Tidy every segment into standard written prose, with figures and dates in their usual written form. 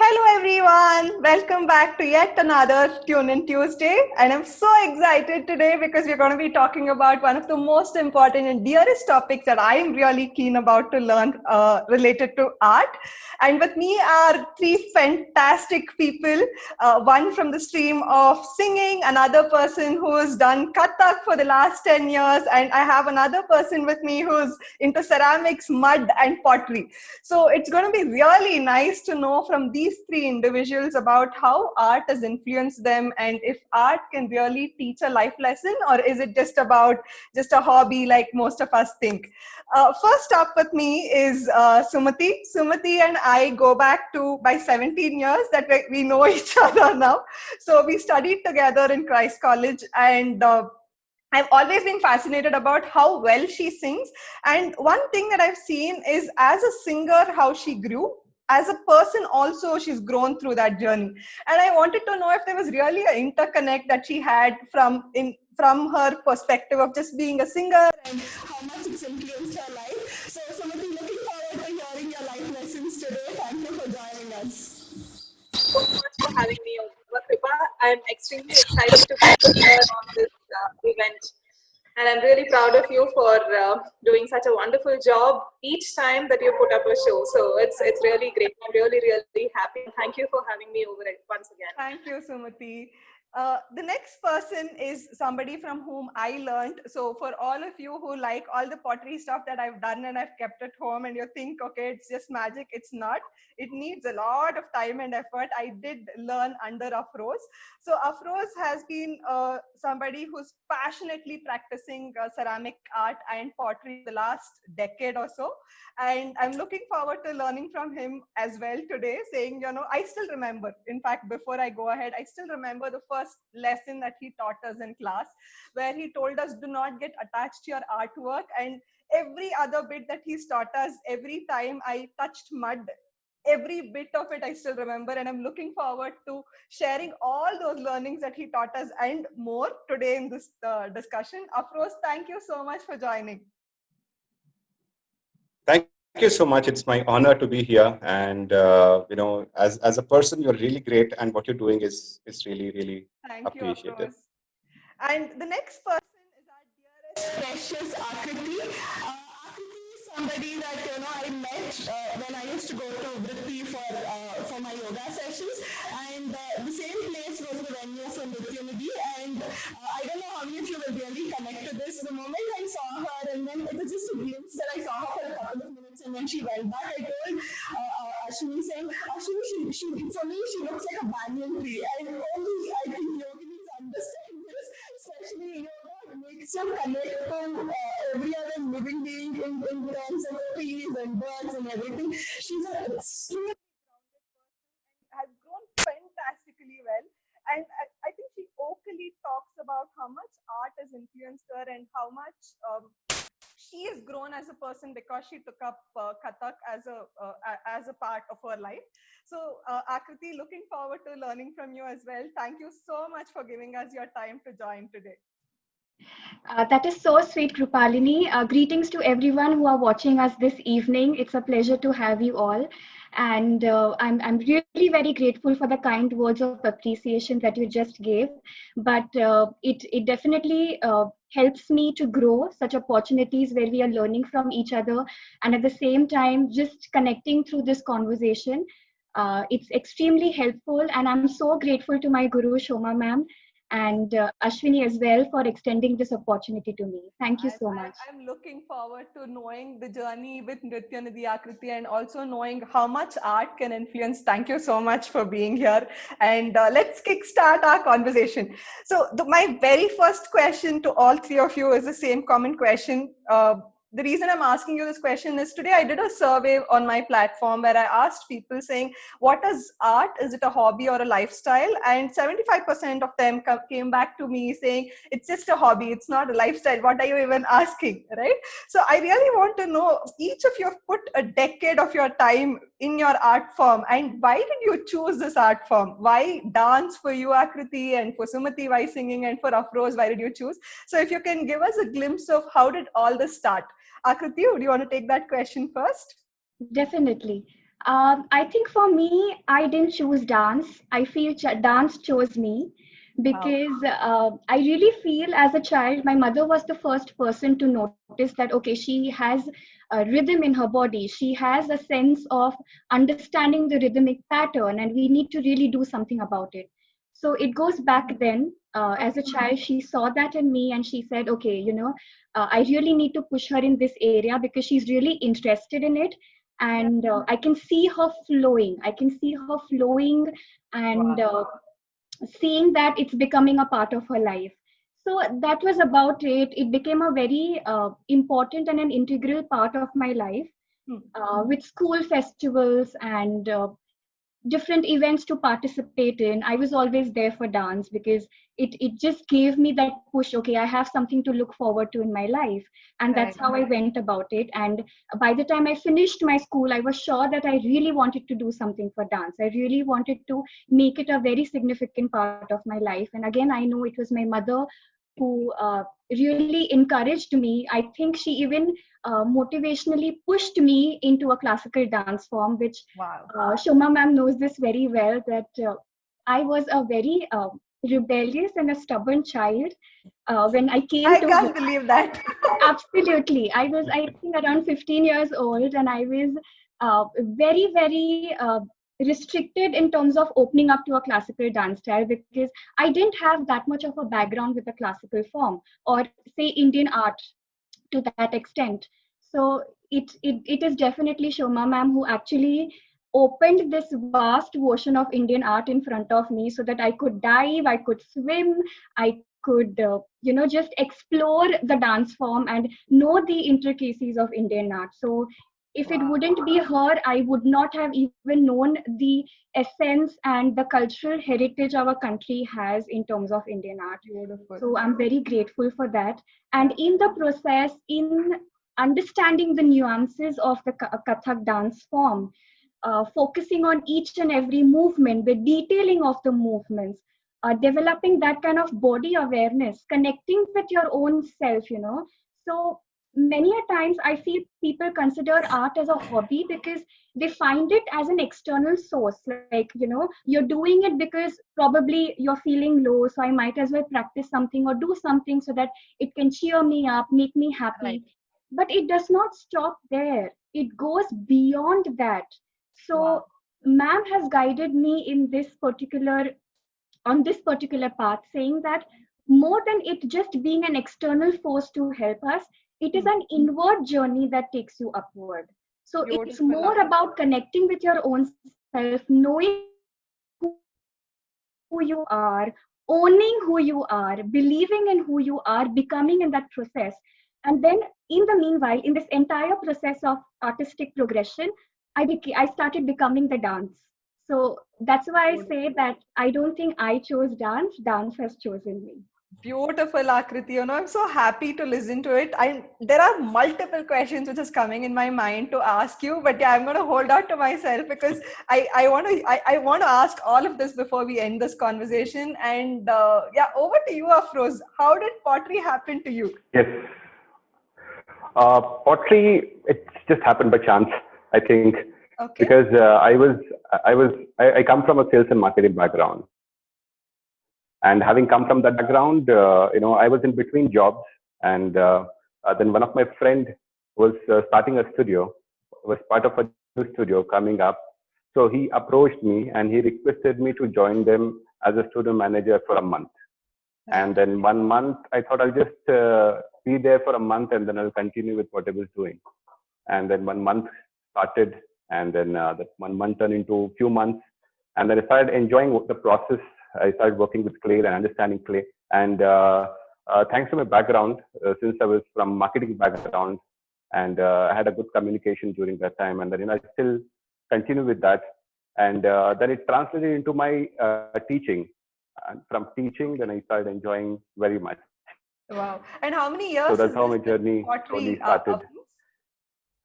Hello everyone, welcome back to yet another Tune In Tuesday, and I'm so excited today because we're going to be talking about one of the most important and dearest topics that I'm really keen about to learn related to art. And with me are three fantastic people, one from the stream of singing, another person who's done Kathak for the last 10 years, and I have another person with me who's into ceramics, mud and pottery. So it's going to be really nice to know from these three individuals about how art has influenced them and if art can really teach a life lesson, or is it just about just a hobby like most of us think. First up with me is Sumati. Sumati and I go back to by 17 years that we know each other now. So we studied together in Christ College, and I've always been fascinated about how well she sings. And one thing that I've seen is as a singer, how she grew. As a person, also, she's grown through that journey. And I wanted to know if there was really an interconnect that she had from her perspective of just being a singer and how much it's influenced her life. So, Sumati, looking forward to hearing your life lessons today. Thank you for joining us. So much for having me over, Kripa. I'm extremely excited to be here on this event. And I'm really proud of you for doing such a wonderful job each time that you put up a show. So it's really great. I'm really, really happy. Thank you for having me over it once again. Thank you, Sumati. The next person is somebody from whom I learned. So for all of you who like all the pottery stuff that I've done and I've kept at home and you think, okay, it's just magic. It's not. It needs a lot of time and effort. I did learn under Afroz. So Afroz has been somebody who's passionately practicing ceramic art and pottery the last decade or so. And I'm looking forward to learning from him as well today, saying, I still remember, in fact, before I go ahead, I still remember the first lesson that he taught us in class, where he told us, do not get attached to your artwork. And every other bit that he's taught us, every time I touched mud, every bit of it I still remember, and I'm looking forward to sharing all those learnings that he taught us and more today in this discussion. Afroz, thank you so much for joining. Thank you so much. It's my honor to be here. And, as a person, you're really great. And what you're doing is really, really Thank you, appreciated. Afroz. And the next person is our dearest, precious Akriti. Akriti is somebody that I met when I used to go to Vritti for my yoga sessions, and the same place was the venue for Nritya Nidhi. And I don't know how many of you will really connect to this. The moment I saw her, and then it was just a glimpse that I saw her for a couple of minutes, and then she went back. I told Ashwini, saying, Ashwini, she for me she looks like a banyan tree, and only I think yoginis understand this, especially yoga makes you connect to every other living being in terms of trees and birds and everything. She's an extremely grounded person and has grown fantastically well. And I think she openly talks about how much art has influenced her and how much she has grown as a person because she took up Kathak as a part of her life. So, Akriti, looking forward to learning from you as well. Thank you so much for giving us your time to join today. That is so sweet, Krupalini. Greetings to everyone who are watching us this evening. It's a pleasure to have you all. And I'm really very grateful for the kind words of appreciation that you just gave. But it definitely helps me to grow such opportunities where we are learning from each other. And at the same time, just connecting through this conversation. It's extremely helpful. And I'm so grateful to my guru, Shoma ma'am, and Ashwini as well for extending this opportunity to me. Thank you so much. I'm looking forward to knowing the journey with Nritya Nidhi, Akriti, and also knowing how much art can influence. Thank you so much for being here. And let's kickstart our conversation. So my very first question to all three of you is the same common question. The reason I'm asking you this question is today I did a survey on my platform where I asked people saying, what is art? Is it a hobby or a lifestyle? And 75% of them came back to me saying, it's just a hobby. It's not a lifestyle. What are you even asking, right? So I really want to know, each of you have put a decade of your time in your art form. And why did you choose this art form? Why dance for you, Akriti, and for Sumati, why singing, and for Afroz, why did you choose? So if you can give us a glimpse of how did all this start? Akriti, would you want to take that question first? Definitely. I think for me, I didn't choose dance. I feel dance chose me Wow. because I really feel as a child, my mother was the first person to notice that, okay, she has a rhythm in her body. She has a sense of understanding the rhythmic pattern, and we need to really do something about it. So it goes back then. As a child, she saw that in me and she said, okay, I really need to push her in this area because she's really interested in it, and I can see her flowing. I can see her flowing, and seeing that it's becoming a part of her life. So that was about it. It became a very important and an integral part of my life, with school festivals and different events to participate in. I was always there for dance because it just gave me that push. Okay, I have something to look forward to in my life, and that's Right. how I went about it. And by the time I finished my school, I was sure that I really wanted to do something for dance. I really wanted to make it a very significant part of my life. And again, I know it was my mother who really encouraged me. I think she even motivationally pushed me into a classical dance form, which Wow. Shoma ma'am knows this very well, that I was a very rebellious and a stubborn child when I came I to can't believe that. absolutely. I was, I think, around 15 years old, and I was very, very restricted in terms of opening up to a classical dance style because I didn't have that much of a background with the classical form or, say, Indian art to that extent. So it is definitely Shoma ma'am who actually opened this vast ocean of Indian art in front of me so that I could dive, I could swim, I could just explore the dance form and know the intricacies of Indian art. So if it Wow. wouldn't be her, I would not have even known the essence and the cultural heritage our country has in terms of Indian art. Beautiful. So I'm very grateful for that. And in the process, in understanding the nuances of the Kathak dance form, focusing on each and every movement, the detailing of the movements, developing that kind of body awareness, connecting with your own self. So many a times I feel people consider art as a hobby because they find it as an external source. Like, you're doing it because probably you're feeling low, so I might as well practice something or do something so that it can cheer me up, make me Right. happy. But it does not stop there. It goes beyond that. Wow. So ma'am has guided me in this particular on this particular path, saying that more than it just being an external force to help us, it is an inward journey that takes you upward. So it's Beautiful. more about connecting with your own self, knowing who you are, owning who you are, believing in who you are, becoming in that process. And then, in the meanwhile, in this entire process of artistic progression, I started becoming the dance. So that's why I say that I don't think I chose dance, dance has chosen me. Beautiful, Akriti. I'm so happy to listen to it. There are multiple questions which is coming in my mind to ask you, but yeah, I'm going to hold out to myself because I want to ask all of this before we end this conversation. And yeah, over to you, Afroz. How did pottery happen to you? Yes. Pottery, it just happened by chance, I think, Okay. because I come from a sales and marketing background, and having come from that background, I was in between jobs, and then one of my friend was starting a studio, was part of a new studio coming up. So he approached me and he requested me to join them as a studio manager for a month. And then 1 month, I thought I'll just be there for a month and then I'll continue with what I was doing. And then 1 month started, and then that 1 month turned into a few months. And then I started enjoying the process. I started working with clay and understanding clay. And thanks to my background, since I was from marketing background, and I had a good communication during that time. And then I still continue with that. And then it translated into my teaching. And from teaching, then I started enjoying very much. Wow. And how many So years that's is how this my with journey slowly pottery, started.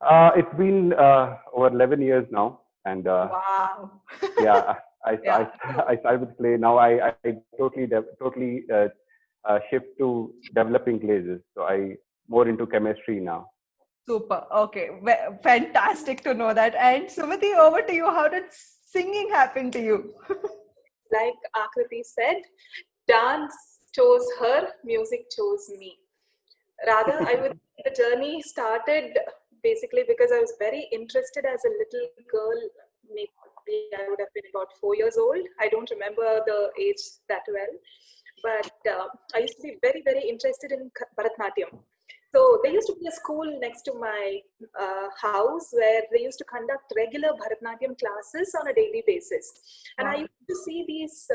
Afroz? It's been over 11 years now, and Wow. yeah, Yeah. So, I started with clay. Now I totally shift to developing glazes. So I more into chemistry now. Super. Okay. Fantastic to know that. And Sumati, over to you. How did singing happen to you? Like Akriti said, dance chose her, music chose me. Rather, I would the journey started basically because I was very interested as a little girl. Maybe I would have been about 4 years old. I don't remember the age that well, but I used to be very, very interested in Bharatnatyam. So there used to be a school next to my house where they used to conduct regular Bharatnatyam classes on a daily basis, and I used to see these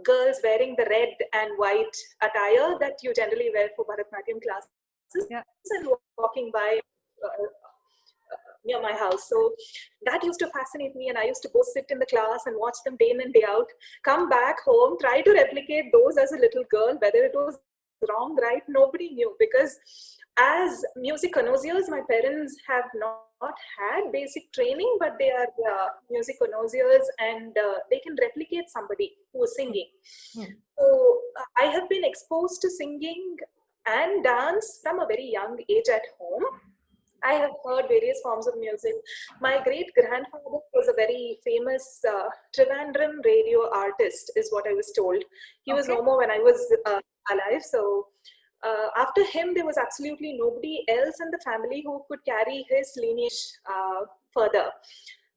girls wearing the red and white attire that you generally wear for Bharatnatyam classes, and walking by near my house. So that used to fascinate me, and I used to go sit in the class and watch them day in and day out, come back home, try to replicate those as a little girl. Whether it was wrong, right, nobody knew, because as music connoisseurs, my parents have not had basic training, but they are music connoisseurs, and they can replicate somebody who is singing. So I have been exposed to singing and dance from a very young age at home. I have heard various forms of music. My great grandfather was a very famous Trivandrum radio artist, is what I was told. He was no more when I was alive. So after him, there was absolutely nobody else in the family who could carry his lineage further.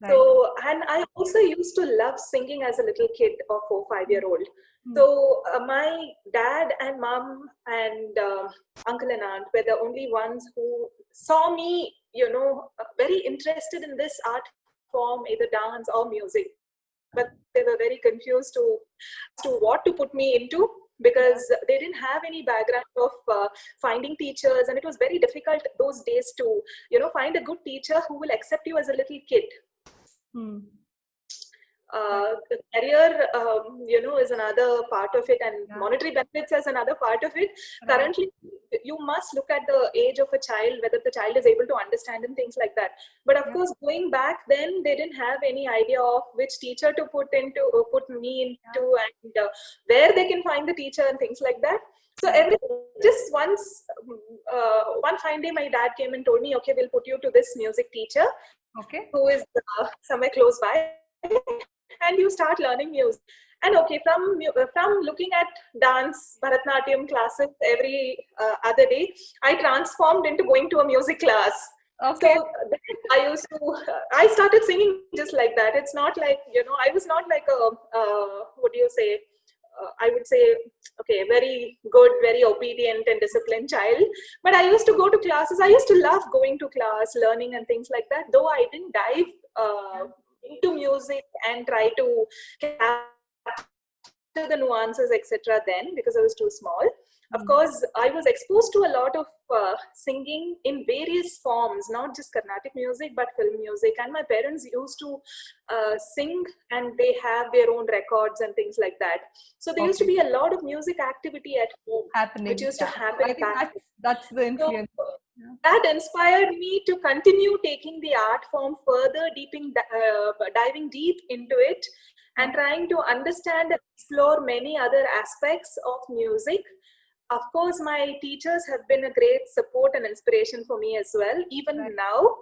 Right. So, and I also used to love singing as a little kid of 4-5-year-old. So my dad and mom and uncle and aunt were the only ones who saw me, very interested in this art form, either dance or music. But they were very confused to what to put me into, because they didn't have any background of finding teachers, and it was very difficult those days to find a good teacher who will accept you as a little kid. Career, is another part of it, and monetary benefits as another part of it. Right. Currently, you must look at the age of a child, whether the child is able to understand and things like that. But of course, going back then, they didn't have any idea of which teacher to put me into, and where they can find the teacher and things like that. So just once, one fine day, my dad came and told me, okay, we'll put you to this music teacher, who is somewhere close by, and you start learning music. And from looking at dance, Bharatnatyam classes every other day, I transformed into going to a music class. Okay. So I started singing just like that. It's not like, I was not like I would say, very good, very obedient and disciplined child. But I used to go to classes. I used to love going to class, learning and things like that, though I didn't dive into music and try to capture the nuances, etc. then, because I was too small. Of course, I was exposed to a lot of singing in various forms, not just Carnatic music, but film music. And my parents used to sing, and they have their own records and things like that. So there used to be a lot of music activity at home, which used to happen. I think that's the influence. So, that inspired me to continue taking the art form further, diving deep into it, and trying to understand and explore many other aspects of music. Of course, my teachers have been a great support and inspiration for me as well, even now.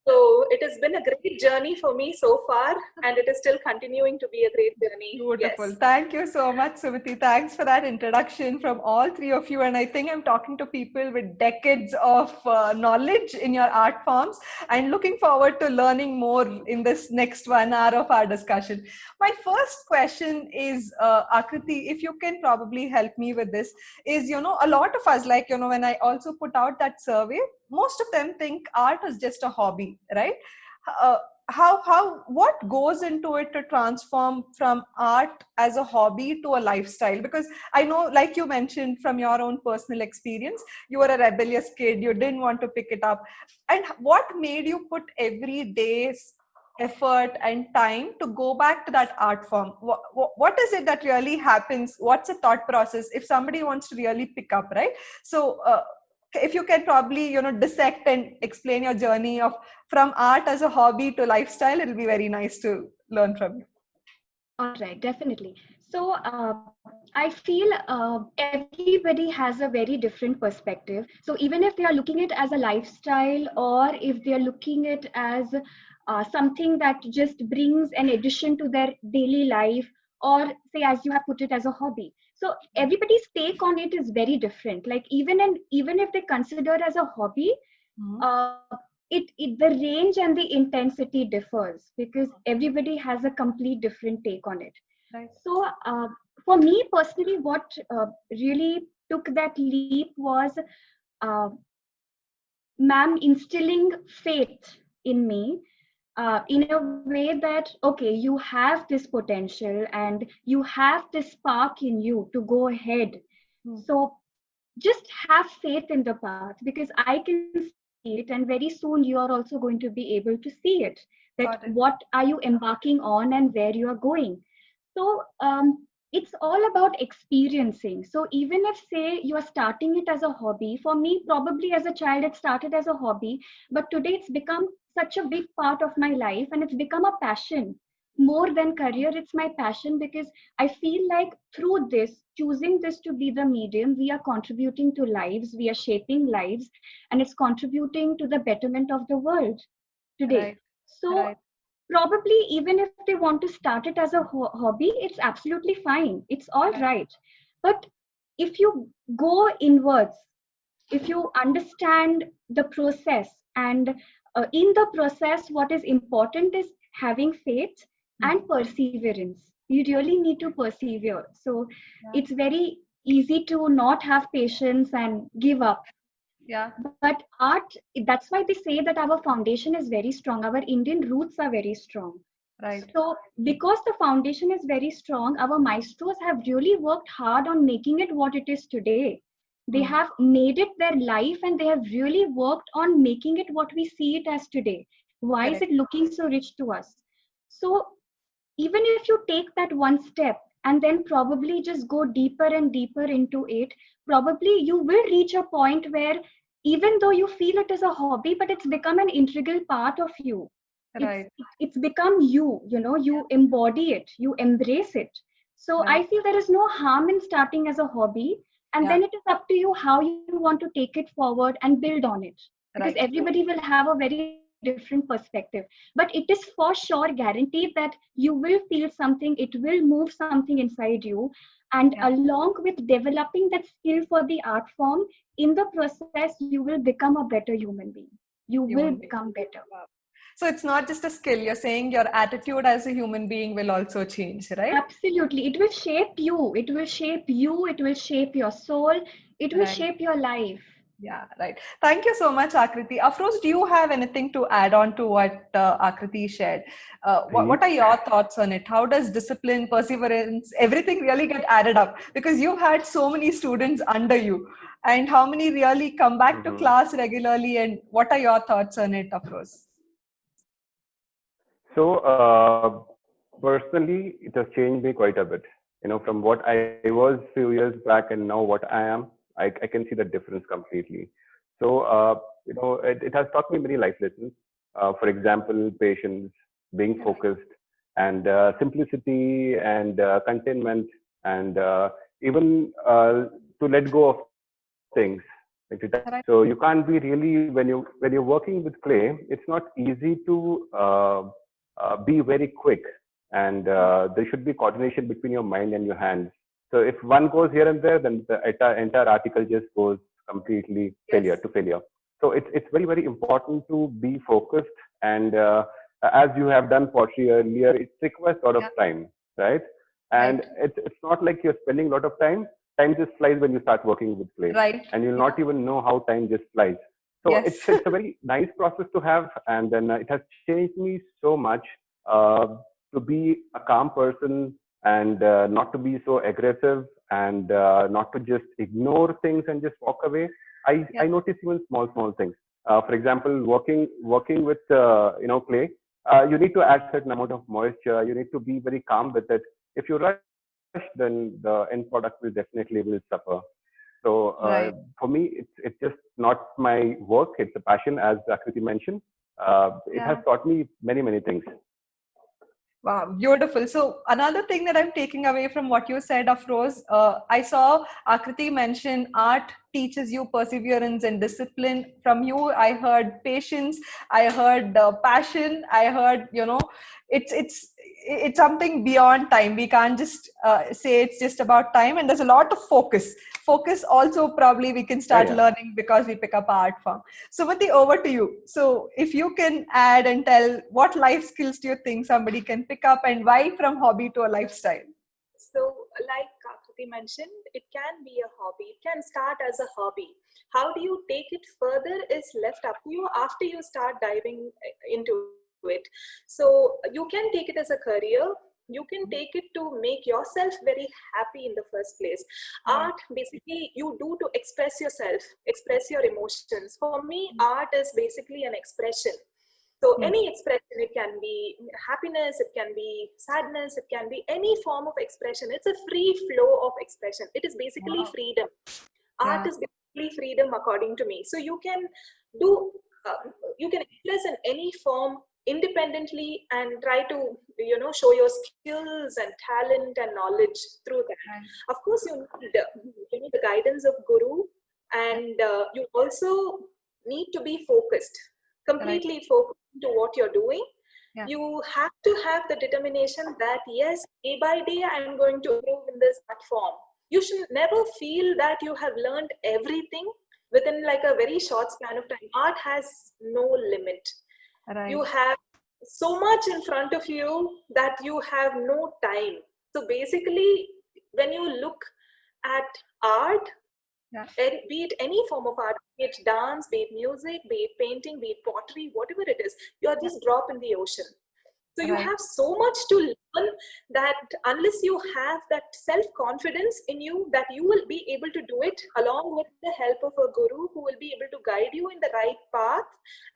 So it has been a great journey for me so far, and it is still continuing to be a great journey. Beautiful. Yes. Thank you so much, Sumati. Thanks for that introduction from all three of you. And I think I'm talking to people with decades of knowledge in your art forms, and looking forward to learning more in this next 1 hour of our discussion. My first question is, Akriti, if you can probably help me with this, is, a lot of us, like, when I also put out that survey, most of them think art is just a hobby, right? What goes into it to transform from art as a hobby to a lifestyle? Because I know, like you mentioned from your own personal experience, you were a rebellious kid, you didn't want to pick it up. And what made you put every day's effort and time to go back to that art form? What is it that really happens? What's the thought process if somebody wants to really pick up, right? So if you can probably, dissect and explain your journey from art as a hobby to lifestyle, it'll be very nice to learn from you. All right, definitely. So I feel everybody has a very different perspective. So even if they are looking at it as a lifestyle, or if they are looking at it as something that just brings an addition to their daily life, or say, as you have put it, as a hobby. So everybody's take on it is very different. Like even if they consider it as a hobby, uh, the range and the intensity differs, because everybody has a complete different take on it. Right. So for me personally, what really took that leap was uh, ma'am instilling faith in me, in a way that, okay, you have this potential and you have this spark in you to go ahead. So just have faith in the path, because I can see it, and very soon you are also going to be able to see it, that Got it. what are you embarking on and where you are going. So it's all about experiencing. So even if, say, you are starting it as a hobby, for me, probably as a child, it started as a hobby, but today it's become such a big part of my life, and it's become a passion. More than career, it's my passion, because I feel like through this, choosing this to be the medium, we are contributing to lives, we are shaping lives, and it's contributing to the betterment of the world today. Right. So Right. probably even if they want to start it as a hobby, it's absolutely fine. It's all Right. right. But if you go inwards, if you understand the process, and in the process, what is important is having faith and perseverance. You really need to persevere. So Yeah. it's very easy to not have patience and give up. Yeah. But art, that's why they say that our foundation is very strong. Our Indian roots are very strong. Right. So, because the foundation is very strong, our maestros have really worked hard on making it what it is today. They have made it their life, and they have really worked on making it what we see it as today. Why is Correct. it looking so rich to us? So, even if you take that one step and then probably just go deeper and deeper into it, probably you will reach a point where, even though you feel it is a hobby, but it's become an integral part of you. it's Right. it's become you embody it, you embrace it. So I Right. feel there is no harm in starting as a hobby, and Yeah. then it is up to you how you want to take it forward and build on it, because Right. everybody will have a very different perspective. But it is for sure guaranteed that you will feel something, it will move something inside you, and Yeah. along with developing that skill for the art form, in the process you will become a better human being. You will Human being. become better. Wow. So it's not just a skill. You're saying your attitude as a human being will also change, right? Absolutely. It will shape you. It will shape you. It will shape your soul. It will Right. shape your life. Yeah, right. Thank you so much, Akriti. Afroz, do you have anything to add on to what Akriti shared? What are your thoughts on it? How does discipline, perseverance, everything really get added up? Because you've had so many students under you, and how many really come back to class regularly? And what are your thoughts on it, Afroz? So personally, it has changed me quite a bit. You know, from what I was few years back and now what I am, I can see the difference completely. So you know, it has taught me many life lessons. For example, patience, being focused, and simplicity, and contentment, and even to let go of things. Right. So you can't be really when you're working with clay. It's not easy to be very quick, and there should be coordination between your mind and your hands. So if one goes here and there, then the entire article just goes completely failure Yes. to failure. So it's very important to be focused, and as you have done pottery earlier, it requires a lot of Yeah. time, right? And Right. it's not like you're spending a lot of time. Time just flies when you start working with clay, Right. and you'll Yeah. not even know how time just flies. So Yes. it's a very nice process to have, and then it has changed me so much uh, to be a calm person, and not to be so aggressive, and not to just ignore things and just walk away. Yeah. I notice even small things. For example, working with clay, you need to add certain amount of moisture. You need to be very calm with it. If you rush, then the end product will definitely will suffer. So Right. for me, it's just not my work. It's a passion, as Akriti mentioned. It has Yeah. taught me many things. Wow, beautiful. So another thing that I'm taking away from what you said, Afroz, I saw Akriti mention art teaches you perseverance and discipline. From you, I heard patience. I heard passion. I heard, it's something beyond time. We can't just say it's just about time. And there's a lot of focus. Focus also probably we can start Yeah. learning because we pick up art form. Sumati, over to you. So, if you can add and tell what life skills do you think somebody can pick up and why from hobby to a lifestyle? So, like Akriti mentioned, it can be a hobby. It can start as a hobby. How do you take it further is left up to you after you start diving into it. So, you can take it as a career. You can take it to make yourself very happy in the first place. Art, basically, you do to express yourself, express your emotions. For me, art is basically an expression. So any expression, it can be happiness, it can be sadness, it can be any form of expression. It's a free flow of expression. It is basically freedom. Art is basically freedom, according to me. So you can do, you can express in any form independently and try to, show your skills and talent and knowledge through that. Of course, you need the guidance of guru, and you also need to be focused, completely focused to what you're doing. You have to have the determination that yes, day by day I'm going to improve in this art form. You should never feel that you have learned everything within like a very short span of time. Art has no limit. You have so much in front of you that you have no time. So basically, when you look at art, be it any form of art, be it dance, be it music, be it painting, be it pottery, whatever it is, you are just drop in the ocean. So you have so much to learn that unless you have that self-confidence in you that you will be able to do it along with the help of a guru who will be able to guide you in the right path,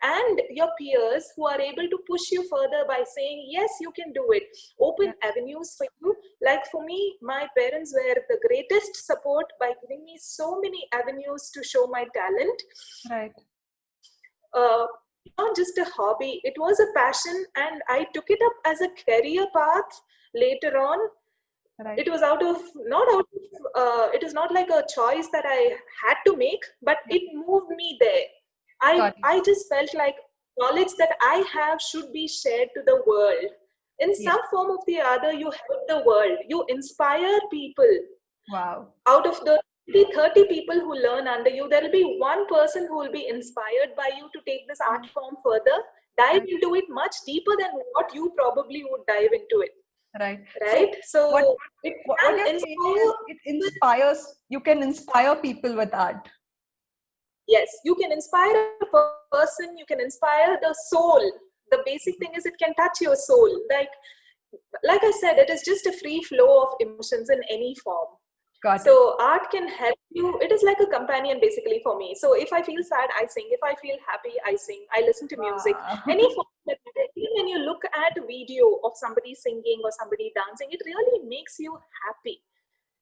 and your peers who are able to push you further by saying, yes, you can do it. Open avenues for you. Like for me, my parents were the greatest support by giving me so many avenues to show my talent. Not just a hobby, it was a passion, and I took it up as a career path later on. It was it is not like a choice that I had to make, but it moved me there. I just felt like knowledge that I have should be shared to the world. In some form of the other, you help the world, you inspire people. Out of the 30 people who learn under you, there will be one person who will be inspired by you to take this art form further, dive into it much deeper than what you probably would dive into it. Right? So what it inspires, you can inspire people with art. Yes, you can inspire a person, you can inspire the soul. The basic thing is it can touch your soul. Like I said, it is just a free flow of emotions in any form. So art can help you. It is like a companion basically for me. So if I feel sad, I sing. If I feel happy, I sing. I listen to music. Any form. Even when you look at a video of somebody singing or somebody dancing, it really makes you happy.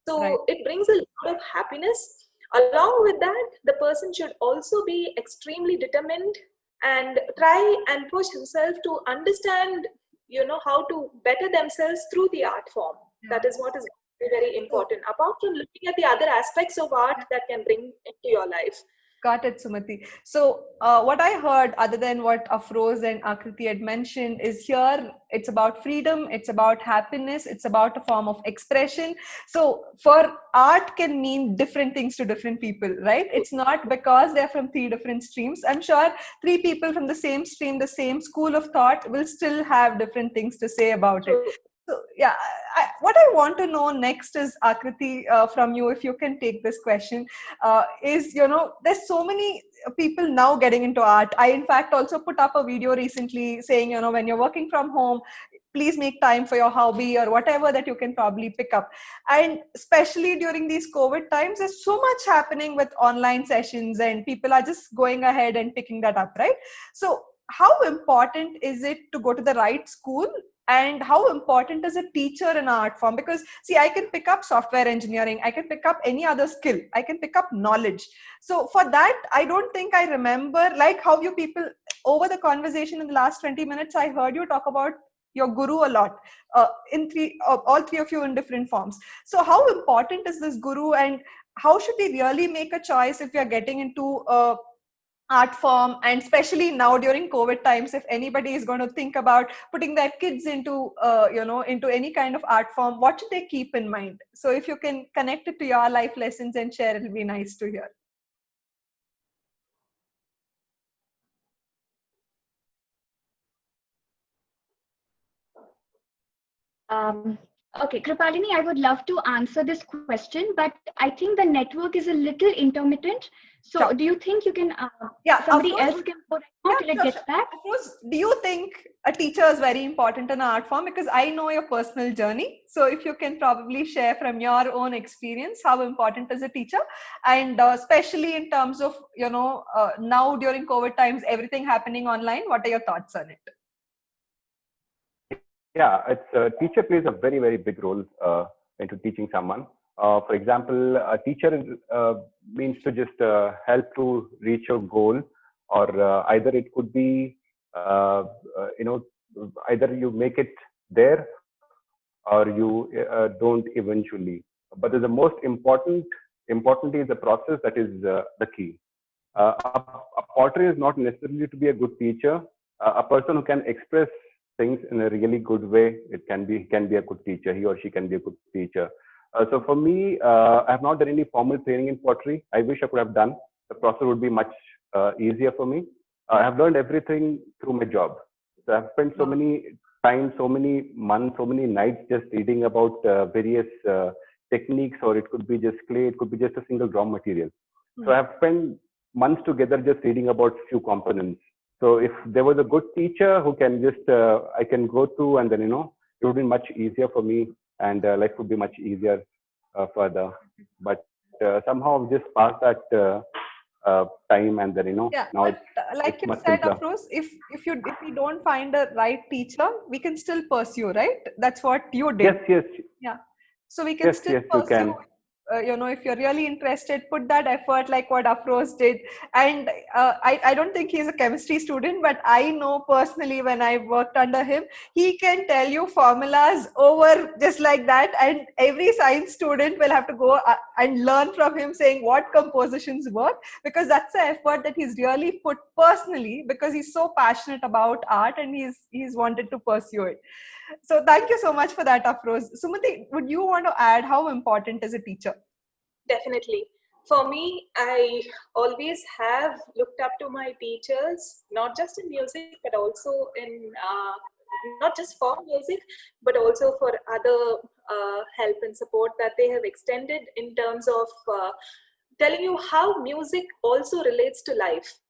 So it brings a lot of happiness. Along with that, the person should also be extremely determined and try and push himself to understand, how to better themselves through the art form. That is what is very important, apart from looking at the other aspects of art that can bring into your life. Got it, Sumati. So what I heard, other than what Afroz and Akriti had mentioned, is here it's about freedom, it's about happiness, it's about a form of expression. So for art can mean different things to different people, right? It's not because they're from 3 different streams. I'm sure 3 people from the same stream, the same school of thought will still have different things to say about it. So yeah, what I want to know next is, Akriti, from you, if you can take this question, is, there's so many people now getting into art. I, in fact, also put up a video recently saying, when you're working from home, please make time for your hobby or whatever that you can probably pick up. And especially during these COVID times, there's so much happening with online sessions and people are just going ahead and picking that up, right? So how important is it to go to the right school? And how important is a teacher in art form? Because see, I can pick up software engineering, I can pick up any other skill, I can pick up knowledge. So for that, I don't think I remember, like how you people over the conversation in the last 20 minutes, I heard you talk about your guru a lot, all three of you in different forms. So how important is this guru, and how should we really make a choice if we are getting into a art form? And especially now during COVID times, if anybody is going to think about putting their kids into into any kind of art form, what should they keep in mind? So if you can connect it to your life lessons and share, it'll be nice to hear. Okay, Kripalini, I would love to answer this question, but I think the network is a little intermittent. So Sure. do you think you can, Afroz, somebody else can go right now till it sure, gets sure. back? Afroz, do you think a teacher is very important in an art form? Because I know your personal journey. So if you can probably share from your own experience, how important is a teacher? And especially in terms of, now during COVID times, everything happening online, what are your thoughts on it? Yeah, a teacher plays a very, very big role into teaching someone. For example, a teacher means to just help to reach your goal, or either it could be, either you make it there or you don't eventually. But the most important is the process that is the key. A potter is not necessarily to be a good teacher. A person who can express things in a really good way, can be a good teacher. He or she can be a good teacher. So for me, I have not done any formal training in pottery. I wish I could have done. The process would be much easier for me. I have learned everything through my job. So I've spent so many times, so many months, so many nights just reading about various techniques, or it could be just clay, it could be just a single raw material. So I have spent months together just reading about few components. So if there was a good teacher who can just, I can go through, and then, it would be much easier for me, and life would be much easier further. But somehow I've just passed that time, and then, now but like you said, Afroz, if we don't find a right teacher, we can still pursue, right? That's what you did. Yes. Yeah. So we can still pursue. If you're really interested, put that effort like what Afroz did. And I don't think he's a chemistry student, but I know personally when I worked under him, he can tell you formulas over just like that. And every science student will have to go and learn from him, saying what compositions work, because that's the effort that he's really put personally, because he's so passionate about art and he's wanted to pursue it. So thank you so much for that, Afroz. Sumati, would you want to add how important is a teacher? Definitely. For me, I always have looked up to my teachers, not just in music, but also in, not just for music, but also for other help and support that they have extended in terms of telling you how music also relates to life.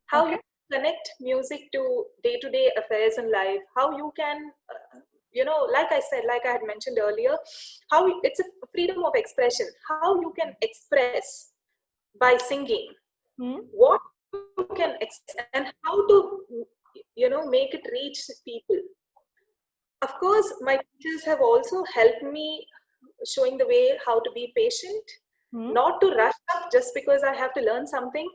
How you connect music to day-to-day affairs in life, how you can, like I said, like I had mentioned earlier, how it's a freedom of expression, how you can express by singing, what you can express, and how to, make it reach people. Of course, my teachers have also helped me showing the way how to be patient, not to rush up just because I have to learn something.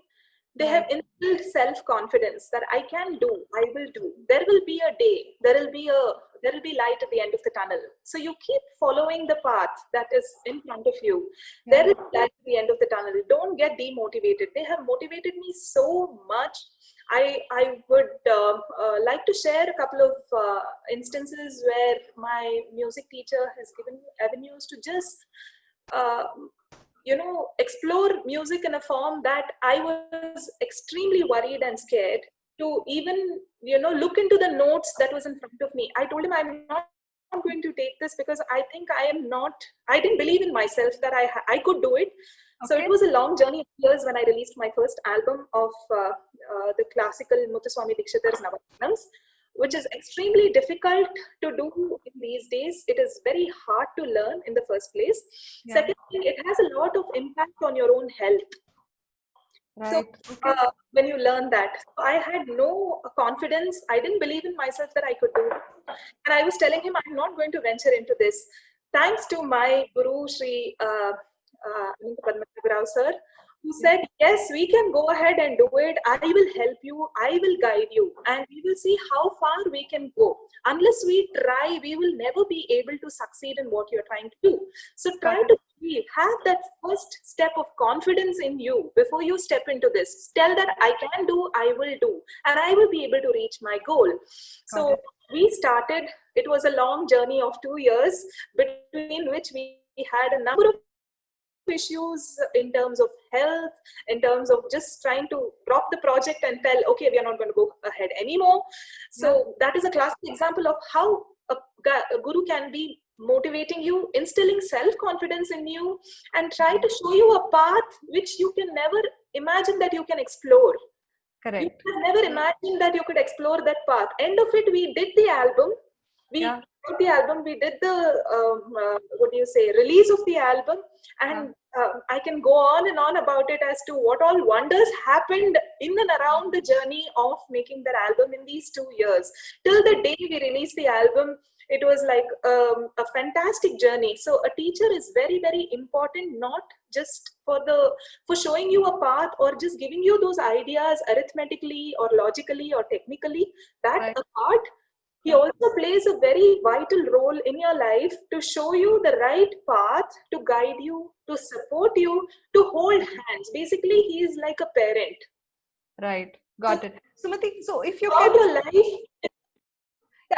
They have instilled self-confidence that I can do, I will do. There will be a day, there will be light at the end of the tunnel. So you keep following the path that is in front of you. There is light at the end of the tunnel. Don't get demotivated. They have motivated me so much. I would like to share a couple of instances where my music teacher has given me avenues to just explore music in a form that I was extremely worried and scared to even, look into the notes that was in front of me. I told him I'm not going to take this because I think I didn't believe in myself that I could do it. So it was a long journey of years when I released my first album of the classical Muthuswami Dikshitar's Navaratnams, which is extremely difficult to do in these days. It is very hard to learn in the first place. Secondly, it has a lot of impact on your own health. Right. So when you learn that, I had no confidence. I didn't believe in myself that I could do it. And I was telling him, I'm not going to venture into this. Thanks to my guru, Sri Padmanabh Rao sir, who said, yes, we can go ahead and do it. I will help you. I will guide you. And we will see how far we can go. Unless we try, we will never be able to succeed in what you're trying to do. So try to believe, have that first step of confidence in you before you step into this. Tell that I can do, I will do, and I will be able to reach my goal. So we started, it was a long journey of 2 years, between which we had a number of issues in terms of health, in terms of just trying to drop the project and tell, okay, we are not going to go ahead anymore. So that is a classic example of how a guru can be motivating you, instilling self-confidence in you, and try to show you a path which you can never imagine that you can explore. Correct. You could never imagine that you could explore that path. End of it, we did the album. We did the release of the album, and I can go on and on about it as to what all wonders happened in and around the journey of making that album in these 2 years. Till the day we released the album, it was like a fantastic journey. So a teacher is very, very important, not just for showing you a path or just giving you those ideas arithmetically or logically or technically. That apart, he also plays a very vital role in your life to show you the right path, to guide you, to support you, to hold hands. Basically, he is like a parent. Right. Got it. Sumati, so if you Throughout your life,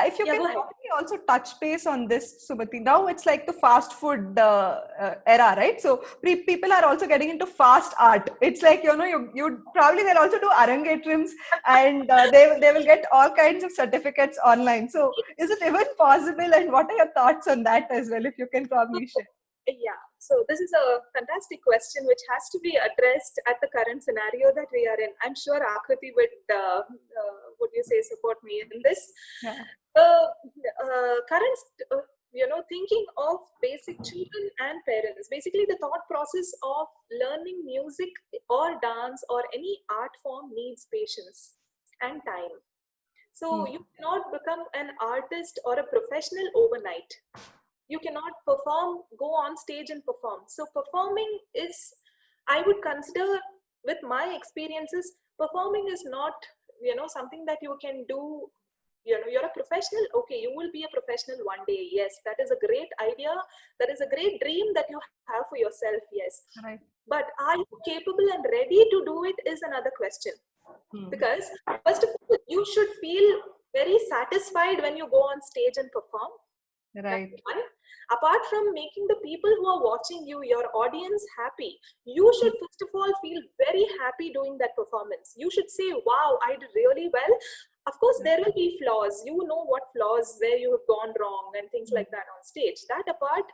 if you can probably also touch base on this, Subhati. Now it's like the fast food era, right? So people are also getting into fast art. It's like, you probably they'll also do arangetrams, and they will get all kinds of certificates online. So is it even possible? And what are your thoughts on that as well, if you can probably share? Yeah, so this is a fantastic question which has to be addressed at the current scenario that we are in. I'm sure Akriti would support me in this. Yeah. Current, thinking of basic children and parents, basically the thought process of learning music or dance or any art form needs patience and time. So you cannot become an artist or a professional overnight. You cannot go on stage and perform. So performing is, I would consider, with my experiences, performing is not, something that you can do. You're a professional. Okay, you will be a professional one day. Yes, that is a great idea. That is a great dream that you have for yourself. Yes. Right. But are you capable and ready to do it is another question. Because first of all, you should feel very satisfied when you go on stage and perform. Right. Apart from making the people who are watching you, your audience, happy, you should first of all feel very happy doing that performance. You should say, wow, I did really well. Of course, there will be flaws. You know what flaws, where you have gone wrong and things like that on stage. That apart,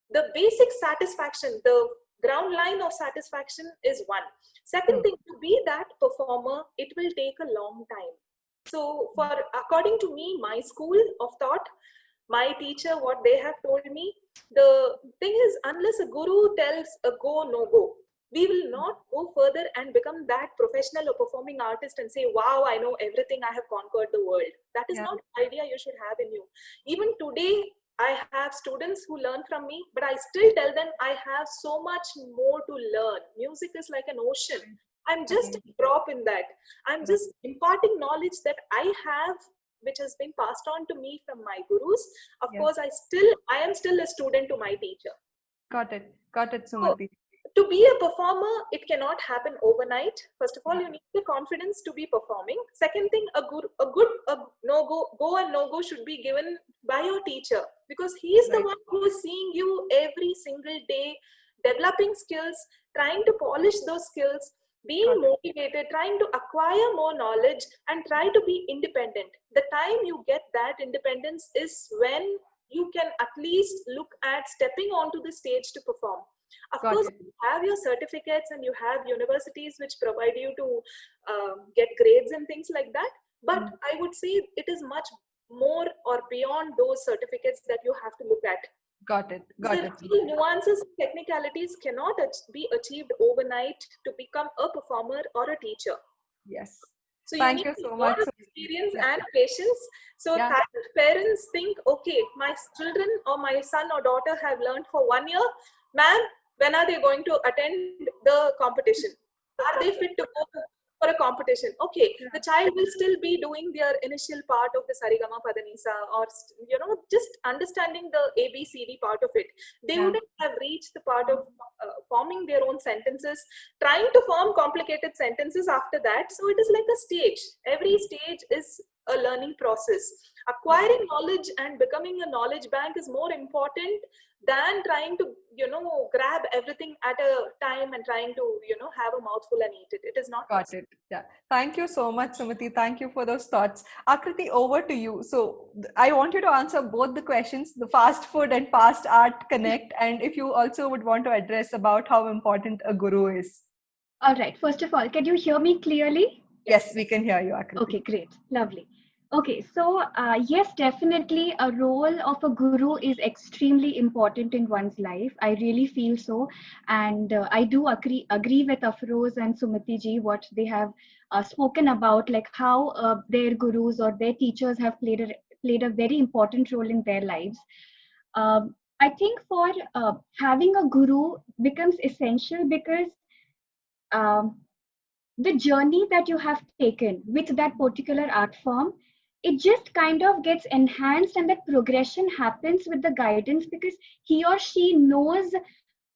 the basic satisfaction, the ground line of satisfaction is one. Second thing, to be that performer, it will take a long time. So according to me, my school of thought, my teacher, what they have told me, the thing is, unless a guru tells a go, no go, we will not go further and become that professional or performing artist and say, wow, I know everything, I have conquered the world. That is not the idea you should have in you. Even today, I have students who learn from me, but I still tell them I have so much more to learn. Music is like an ocean. I'm just a drop in that. I'm just imparting knowledge that I have, which has been passed on to me from my gurus. Of course, I am still a student to my teacher. Got it, Sumati. So, to be a performer, it cannot happen overnight. First of all, you need the confidence to be performing. Second thing, a go and no go should be given by your teacher, because he is the one who is seeing you every single day, developing skills, trying to polish those skills, being motivated, trying to acquire more knowledge, and try to be independent. The time you get that independence is when you can at least look at stepping onto the stage to perform. Of course, you have your certificates and you have universities which provide you to get grades and things like that. But I would say it is much more or beyond those certificates that you have to look at. Got it. The nuances and technicalities cannot be achieved overnight to become a performer or a teacher. Yes. So thank you so much. Experience and patience. So that parents think, okay, my children or my son or daughter have learned for 1 year. Ma'am, when are they going to attend the competition? Are they fit to go for a competition? Okay, the child will still be doing their initial part of the Sarigama Padanisa, or just understanding the ABCD part of it. They wouldn't have reached the part of forming their own sentences, trying to form complicated sentences after that. So it is like a stage. Every stage is a learning process. Acquiring knowledge and becoming a knowledge bank is more important than trying to grab everything at a time and trying to have a mouthful and eat it. It is not Got possible. it. Yeah. Thank you so much, Sumati. Thank you for those thoughts. Akriti, over to you. So I want you to answer both the questions, the fast food and fast art connect, and if you also would want to address about how important a guru is. All right. First of all, can you hear me clearly? Yes, we can hear you, Akriti. Okay, great. Lovely. Okay, so yes, definitely a role of a guru is extremely important in one's life. I really feel so. And I do agree with Afroz and Sumati ji, what they have spoken about, like how their gurus or their teachers have played a very important role in their lives. I think for having a guru becomes essential because um, the journey that you have taken with that particular art form, it just kind of gets enhanced, and that progression happens with the guidance because he or she knows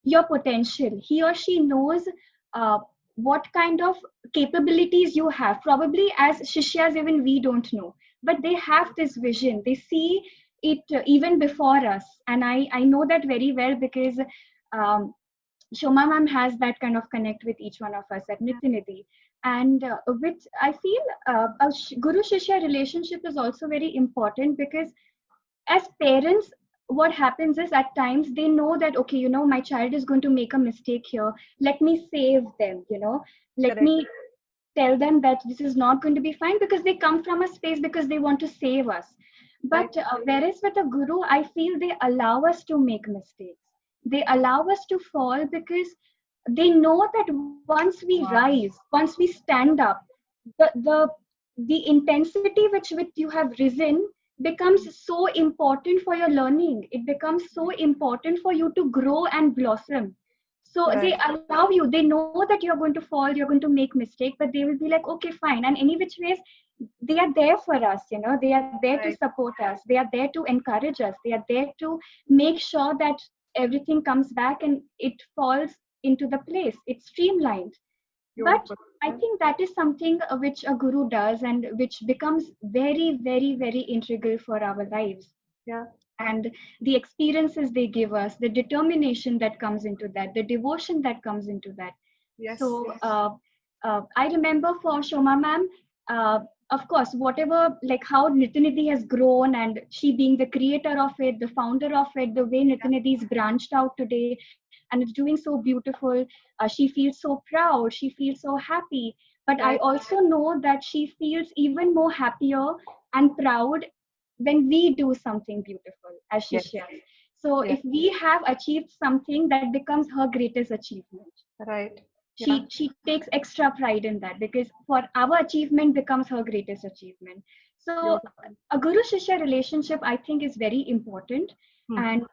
your potential. He or she knows what kind of capabilities you have. Probably as Shishyas, even we don't know, but they have this vision. They see it even before us. And I know that very well because um, Shoma ma'am has that kind of connect with each one of us at Nityanidhi. And with, I feel Guru Shishya relationship is also very important because as parents, what happens is at times they know that, okay, my child is going to make a mistake here. Let me save them, let Correct. me tell them that this is not going to be fine, because they come from a space because they want to save us. But whereas with a guru, I feel they allow us to make mistakes. They allow us to fall because they know that once we rise, once we stand up, the intensity which you have risen becomes so important for your learning. It becomes so important for you to grow and blossom. So they allow you, they know that you're going to fall, you're going to make mistake, but they will be like, okay, fine. And any which ways, they are there for us, they are there to support us. They are there to encourage us. They are there to make sure that everything comes back and it falls into the place. It's streamlined. But I think that is something which a guru does and which becomes very, very, very integral for our lives. Yeah. And the experiences they give us, the determination that comes into that, the devotion that comes into that. Yes. So I remember for Shoma ma'am, of course, whatever, like how Nityanidhi has grown and she being the creator of it, the founder of it, the way Nityanidhi is branched out today and it's doing so beautiful. She feels so proud. She feels so happy. But I also know that she feels even more happier and proud when we do something beautiful as Shishya. So if we have achieved something, that becomes her greatest achievement. Right. She takes extra pride in that because for our achievement becomes her greatest achievement. So a guru shishya relationship, I think, is very important. And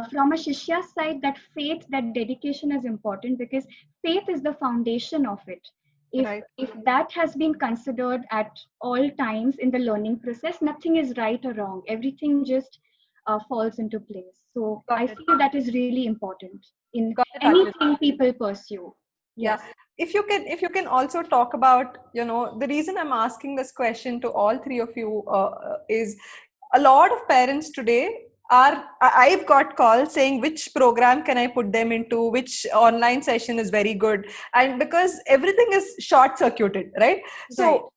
from a shishya side, that faith, that dedication is important because faith is the foundation of it. If that has been considered at all times in the learning process, nothing is right or wrong. Everything just falls into place. So I feel that is really important in anything people pursue. Yes. Yeah. If you can also talk about, the reason I'm asking this question to all three of you is a lot of parents today I've got calls saying which program can I put them into, which online session is very good, and because everything is short circuited, right? So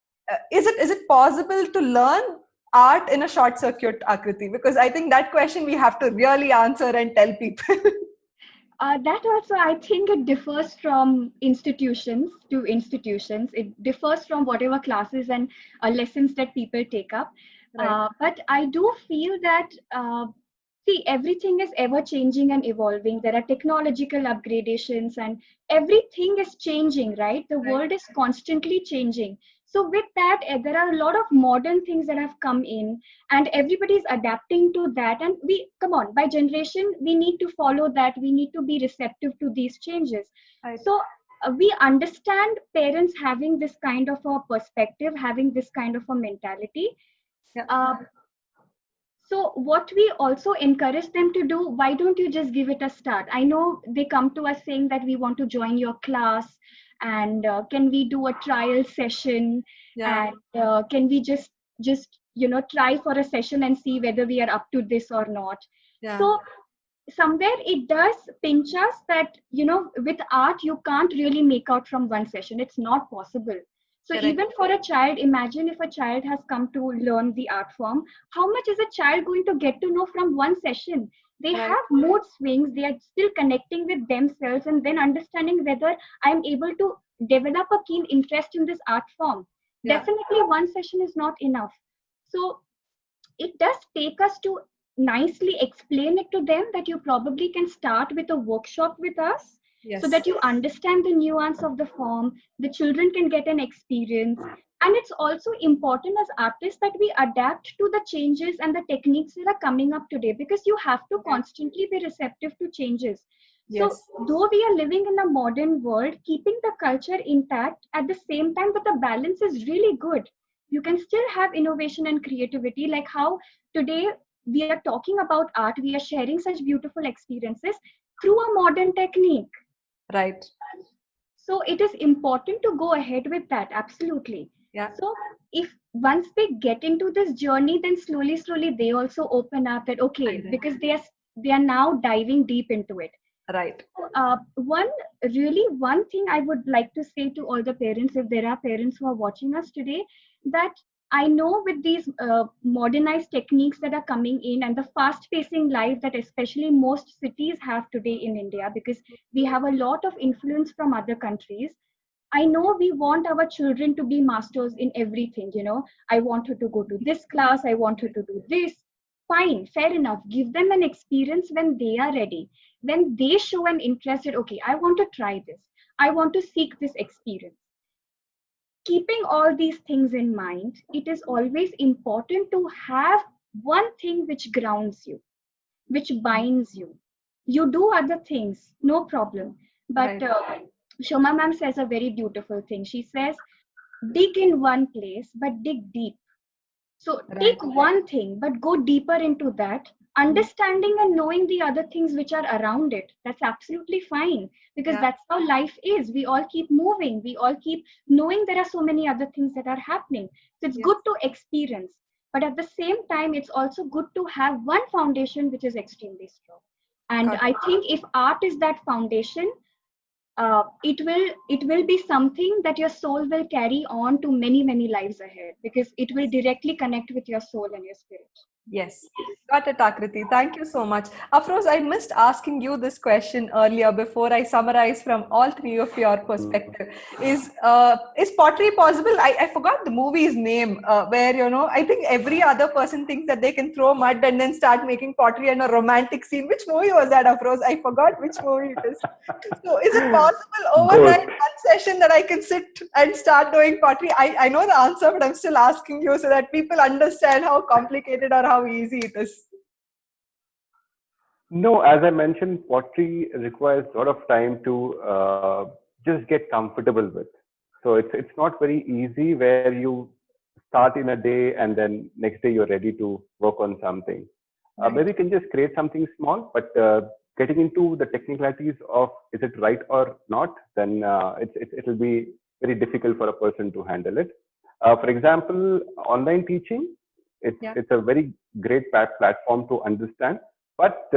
is it possible to learn art in a short circuit, Akriti? Because I think that question we have to really answer and tell people. That also, I think it differs from institutions to institutions. It differs from whatever classes and lessons that people take up. But I do feel that, see, everything is ever changing and evolving. There are technological upgradations and everything is changing, right? The world is constantly changing. So with that, there are a lot of modern things that have come in, and everybody's adapting to that. And we, come on, by generation, we need to follow that. We need to be receptive to these changes. Right. So we understand parents having this kind of a perspective, having this kind of a mentality. Yeah. So what we also encourage them to do, why don't you just give it a start? I know they come to us saying that we want to join your class, and can we do a trial session, Yeah. and can we just try for a session and see whether we are up to this or not. Yeah. So somewhere it does pinch us that with art you can't really make out from one session. It's not possible. So Correct. even for a child, imagine if a child has come to learn the art form, how much is a child going to get to know from one session? They Right. have mood swings, they are still connecting with themselves, and then understanding whether I'm able to develop a keen interest in this art form. Yeah. Definitely one session is not enough. So it does take us to nicely explain it to them that you probably can start with a workshop with us, Yes. so that you understand the nuance of the form, the children can get an experience. And it's also important as artists that we adapt to the changes and the techniques that are coming up today, because you have to constantly be receptive to changes. Yes. So though we are living in a modern world, keeping the culture intact at the same time with the balance is really good. You can still have innovation and creativity, like how today we are talking about art, we are sharing such beautiful experiences through a modern technique. Right. So it is important to go ahead with that, absolutely. Yeah. So if once they get into this journey, then slowly they also open up that, okay, Right. because they are now diving deep into it. Right. One thing I would like to say to all the parents, if there are parents who are watching us today, that I know with these modernized techniques that are coming in and the fast pacing life that especially most cities have today in India, because we have a lot of influence from other countries. I know we want our children to be masters in everything. I want her to go to this class, I want her to do this. Fine, fair enough. Give them an experience when they are ready. When they show an interest that, okay, I want to try this, I want to seek this experience. Keeping all these things in mind, it is always important to have one thing which grounds you, which binds you. You do other things, no problem. But Shoma ma'am says a very beautiful thing. She says, dig in one place, but dig deep. So take one thing, but go deeper into that, understanding and knowing the other things which are around it. That's absolutely fine, because that's how life is. We all keep moving. We all keep knowing there are so many other things that are happening. So it's good to experience. But at the same time, it's also good to have one foundation which is extremely strong. And I think if art is that foundation, it will be something that your soul will carry on to many lives ahead, because it will directly connect with your soul and your spirit. Yes, got it, Akriti. Thank you so much. Afroz, I missed asking you this question earlier before I summarize from all three of your perspective. Is pottery possible? I forgot the movie's name, where, I think every other person thinks that they can throw mud and then start making pottery in a romantic scene. Which movie was that, Afroz? I forgot which movie it is. So is it possible overnight one session that I can sit and start doing pottery? I know the answer, but I'm still asking you so that people understand how complicated or how easy it is. No, as I mentioned, pottery requires a lot of time to just get comfortable with. So it's not very easy where you start in a day and then next day you're ready to work on something. Maybe you can just create something small, but getting into the technicalities of is it right or not, then it'll be very difficult for a person to handle it. For example, online teaching, it's a very great platform to understand. But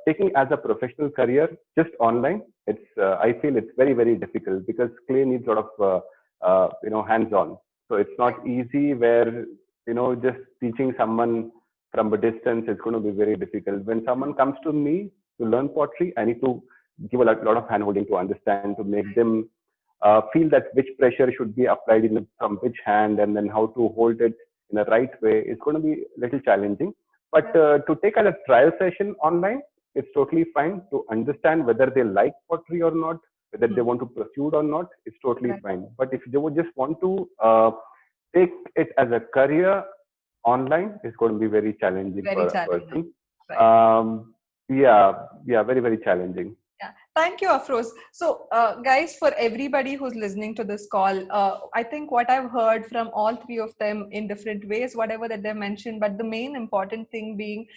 taking as a professional career just online, I feel it's very difficult, because clay needs a lot of hands-on. So it's not easy where just teaching someone from a distance is going to be very difficult. When someone comes to me to learn pottery, I need to give a lot of handholding to understand, to make them feel that which pressure should be applied from which hand, and then how to hold it in the right way. It's going to be a little challenging. But to take a trial session online, it's totally fine to understand whether they like pottery or not, Whether they want to pursue it or not, it's totally Right. fine. But if they would just want to take it as a career online, it's going to be very challenging Very for a challenging. person. Right. Yeah, very, very challenging. Yeah. Thank you, Afroz. So, guys, for everybody who's listening to this call, I think what I've heard from all three of them in different ways, whatever that they mentioned, but the main important thing being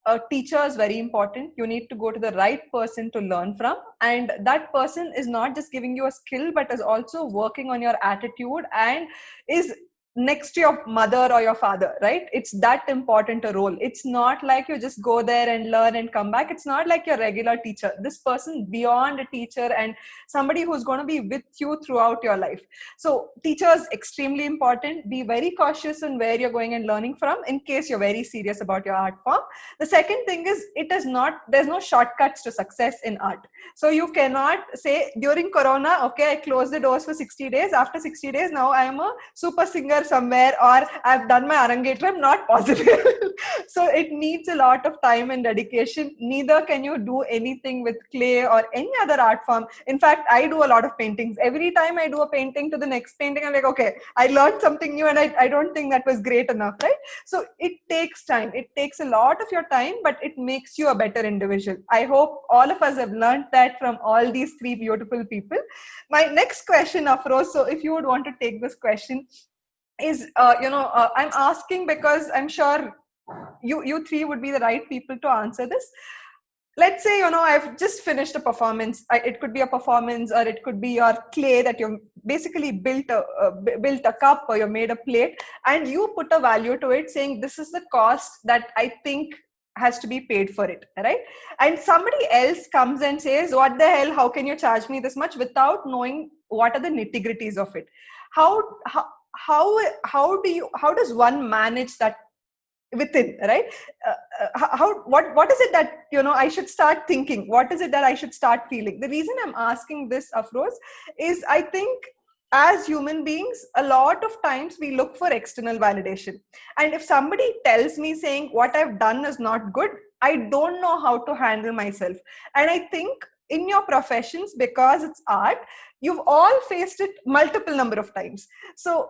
a teacher is very important. You need to go to the right person to learn from. And that person is not just giving you a skill, but is also working on your attitude and is next to your mother or your father, right? It's that important a role. It's not like you just go there and learn and come back. It's not like your regular teacher. This person beyond a teacher and somebody who's going to be with you throughout your life. So teachers extremely important. Be very cautious in where you're going and learning from in case you're very serious about your art form. The second thing is there's no shortcuts to success in art. So you cannot say during Corona, okay, I closed the doors for 60 days. After 60 days, now I am a super singer somewhere, or I've done my Arangetram. Not possible. So it needs a lot of time and dedication. Neither can you do anything with clay or any other art form. In fact, I do a lot of paintings. Every time I do a painting to the next painting, I'm like, okay, I learned something new and I don't think that was great enough, right? So it takes time. It takes a lot of your time, but it makes you a better individual. I hope all of us have learned that from all these three beautiful people. My next question, Afroz, so if you would want to take this question, is I'm asking because I'm sure you three would be the right people to answer this. Let's say I've just finished a performance. It could be a performance, or it could be your clay that you basically built a cup, or you made a plate, and you put a value to it saying this is the cost that I think has to be paid for it, right? And somebody else comes and says, what the hell, how can you charge me this much, without knowing what are the nitty-gritties of it. How does one manage that within, right? What is it that I should start thinking? What is it that I should start feeling? The reason I'm asking this, Afroz, is I think as human beings, a lot of times we look for external validation. And if somebody tells me saying what I've done is not good, I don't know how to handle myself. And I think in your professions, because it's art, you've all faced it multiple number of times. So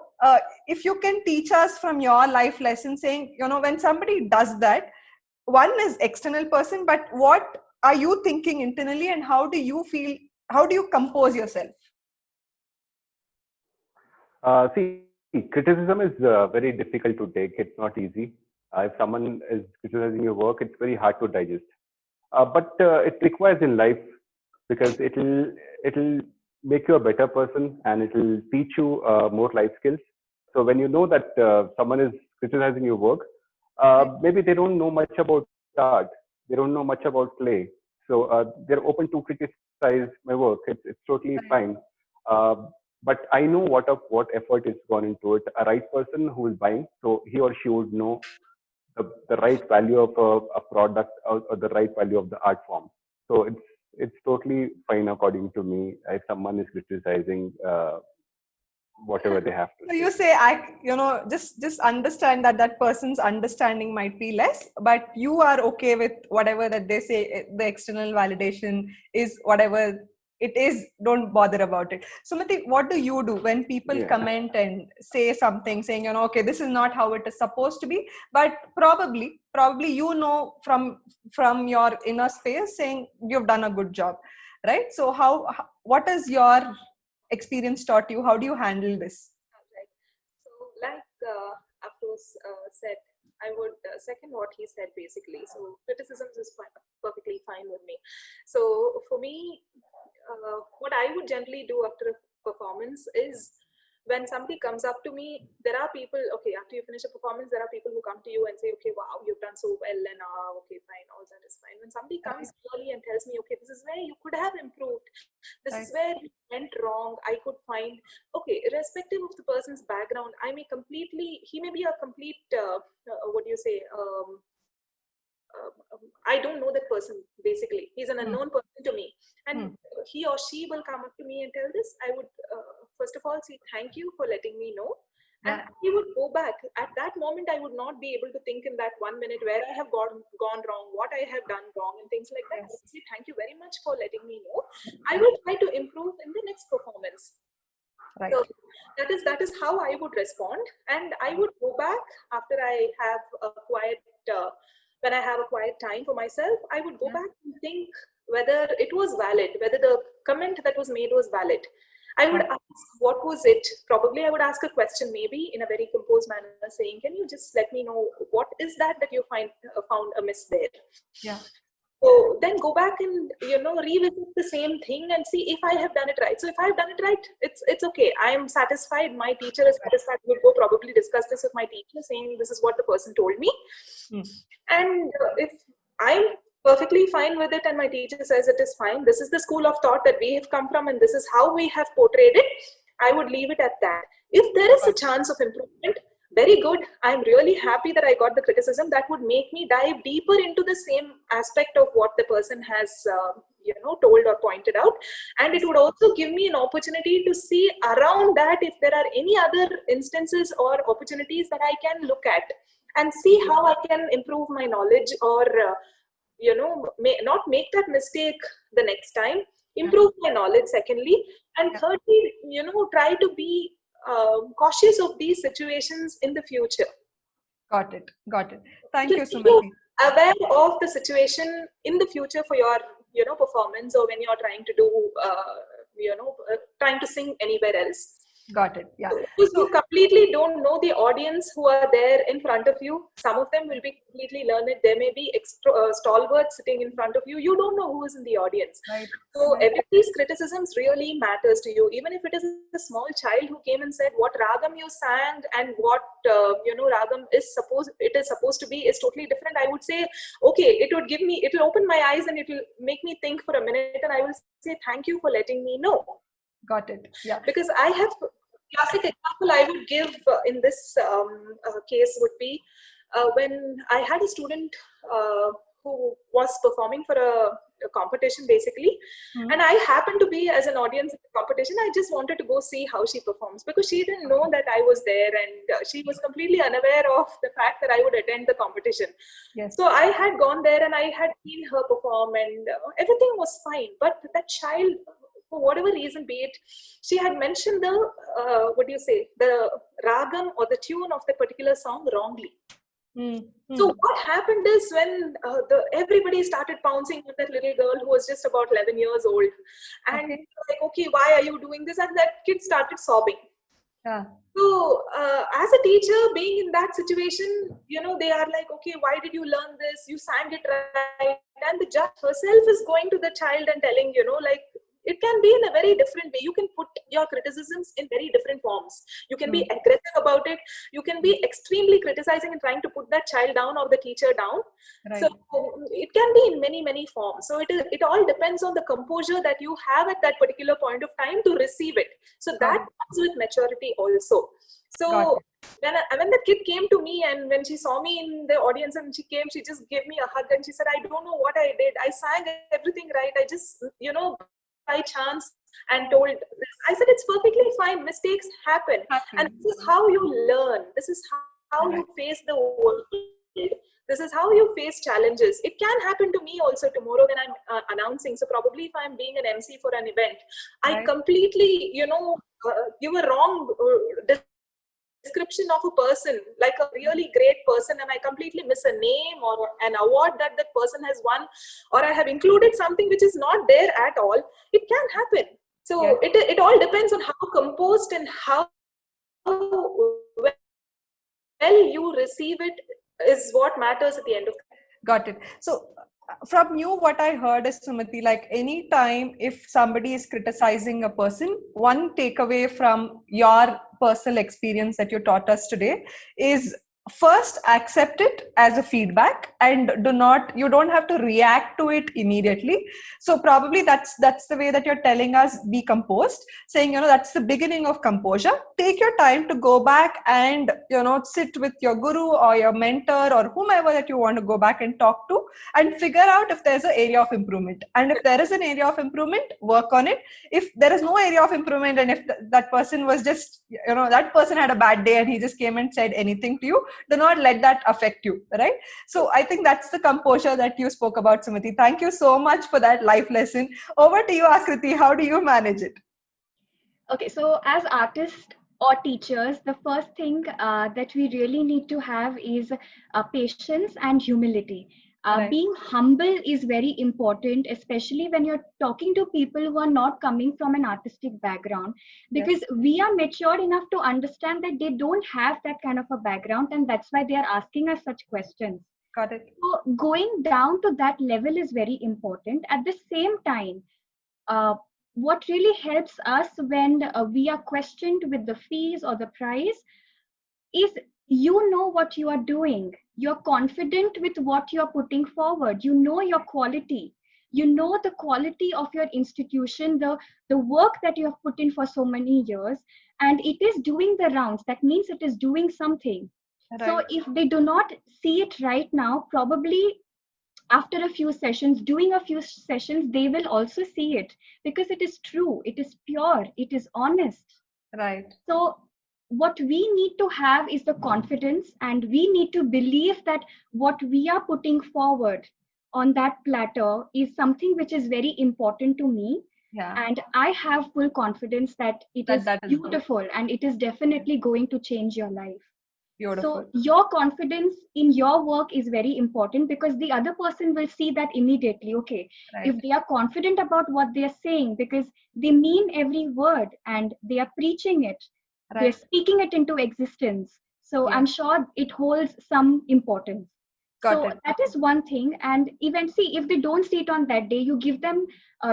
if you can teach us from your life lesson saying, when somebody does that, one is external person, but what are you thinking internally, and how do you feel? How do you compose yourself? See, criticism is very difficult to take. It's not easy. If someone is criticizing your work, it's very hard to digest. But it requires in life, because it'll make you a better person, and it'll teach you more life skills. So when you know that someone is criticizing your work, maybe they don't know much about art, they don't know much about clay, so they're open to criticize my work. It's totally fine. But I know what effort is gone into it. A right person who is buying, so he or she would know the right value of a product, or the right value of the art form. So it's totally fine according to me if someone is criticizing whatever they have to So say. you say, just understand that person's understanding might be less, but you are okay with whatever that they say. The external validation is whatever it is. Don't bother about it. Sumati, what do you do when people comment and say something saying, okay, this is not how it is supposed to be, but probably from your inner space saying you've done a good job, right? So what is your experience taught you? How do you handle this? Right. So, like Afroz said, I would second what he said basically. So, criticisms is perfectly fine with me. So, for me, what I would generally do after a performance is, when somebody comes up to me, there are people, okay, after you finish a performance, there are people who come to you and say, okay, wow, you've done so well, and okay, fine, all that is fine. When somebody comes early and tells me, okay, this is where you could have improved, this is where you went wrong, I could find, okay, irrespective of the person's background, he may be a complete, what do you say, I don't know that person, basically. He's an unknown person to me. And he or she will come up to me and tell this. I would, first of all, say thank you for letting me know. And I would go back. At that moment, I would not be able to think in that 1 minute where I have gone wrong, what I have done wrong, and things like that. I would say, thank you very much for letting me know. I will try to improve in the next performance. Right. So that is how I would respond, and I would go back after I have a quiet when I have a quiet time for myself. I would go back and think whether it was valid, whether the comment that was made was valid. I would ask, what was it? Probably I would ask a question, maybe in a very composed manner, saying, can you just let me know what is that you found amiss there? Yeah. So then go back and, revisit the same thing and see if I have done it right. So if I've done it right, it's okay. I am satisfied. My teacher is satisfied. We'll go probably discuss this with my teacher, saying this is what the person told me. And if I'm perfectly fine with it and my teacher says it is fine, this is the school of thought that we have come from and this is how we have portrayed it, I would leave it at that. If there is a chance of improvement, very good. I'm really happy that I got the criticism. That would make me dive deeper into the same aspect of what the person has, told or pointed out. And it would also give me an opportunity to see around that if there are any other instances or opportunities that I can look at and see how I can improve my knowledge or, not make that mistake the next time, improve my knowledge secondly. And thirdly, try to be cautious of these situations in the future. Got it. Thank you, Sumati. Aware of the situation in the future for your, performance, or when you're trying to do, trying to sing anywhere else. Got it. Yeah. Because you completely don't know the audience who are there in front of you. Some of them will be completely learned. There may be stalwarts sitting in front of you. You don't know who is in the audience. Right. So everybody's criticisms really matters to you. Even if it is a small child who came and said what ragam you sang and what ragam is supposed to be is totally different, I would say, okay, it'll open my eyes and it'll make me think for a minute, and I will say thank you for letting me know. Got it. Yeah. Because I have classic example I would give in this case would be when I had a student who was performing for a competition basically, and I happened to be as an audience in the competition. I just wanted to go see how she performs because she didn't know that I was there, and she was completely unaware of the fact that I would attend the competition. Yes. So I had gone there and I had seen her perform, and everything was fine. But that child, for whatever reason, be it, she had mentioned the the ragam or the tune of the particular song wrongly. So what happened is when everybody started pouncing on that little girl who was just about 11 years old, and like, okay, why are you doing this? And that kid started sobbing. Yeah. So as a teacher, being in that situation, they are like, okay, why did you learn this? You sang it right. And the judge herself is going to the child and telling, it can be in a very different way. You can put your criticisms in very different forms. You can be aggressive about it. You can be extremely criticizing and trying to put that child down or the teacher down. Right. So it can be in many, many forms. So it all depends on the composure that you have at that particular point of time to receive it. So that comes with maturity also. So when the kid came to me and when she saw me in the audience and she came, she just gave me a hug and she said, I don't know what I did. I sang everything right. I just, by chance and told this. I said, it's perfectly fine. Mistakes happen. And this is how you learn. This is how you face the world. This is how you face challenges. It can happen to me also tomorrow when I'm announcing. So probably if I'm being an MC for an event, I completely, give a wrong description of a person, like a really great person, and I completely miss a name or an award that person has won, or I have included something which is not there at all. It can happen. So it all depends on how composed and how well you receive it is what matters at the end of the day. Got it. So from you, what I heard is, Sumati, like anytime if somebody is criticizing a person, one takeaway from your personal experience that you taught us today is first accept it as a feedback, and you don't have to react to it immediately. So probably that's the way that you're telling us, be composed, saying, that's the beginning of composure. Take your time to go back and sit with your guru or your mentor or whomever that you want to go back and talk to, and figure out if there's an area of improvement. And if there is an area of improvement, work on it. If there is no area of improvement, and if that person was just that person had a bad day and he just came and said anything to you, do not let that affect you, right? So I think that's the composure that you spoke about, Sumati. Thank you so much for that life lesson. Over to you, Akriti. How do you manage it? Okay, so as artists or teachers, the first thing that we really need to have is patience and humility. Right. Being humble is very important, especially when you're talking to people who are not coming from an artistic background, because we are mature enough to understand that they don't have that kind of a background, and that's why they are asking us such questions. Got it. So going down to that level is very important. At the same time, what really helps us when we are questioned with the fees or the price is, what you are doing. You're confident with what you're putting forward. You know your quality. You know the quality of your institution, the work that you have put in for so many years, and it is doing the rounds. That means it is doing something. Right. So if they do not see it right now, probably after a few sessions, doing a few sessions, they will also see it, because it is true, it is pure, it is honest. Right. So what we need to have is the confidence, and we need to believe that what we are putting forward on that platter is something which is very important to me. Yeah. And I have full confidence that it is beautiful, and it is definitely going to change your life. Beautiful. So your confidence in your work is very important, because the other person will see that immediately. Okay, right. If they are confident about what they're saying, because they mean every word and they are preaching it, right. They're speaking it into existence. So I'm sure it holds some importance. So that is one thing. And even if they don't see it on that day, you give them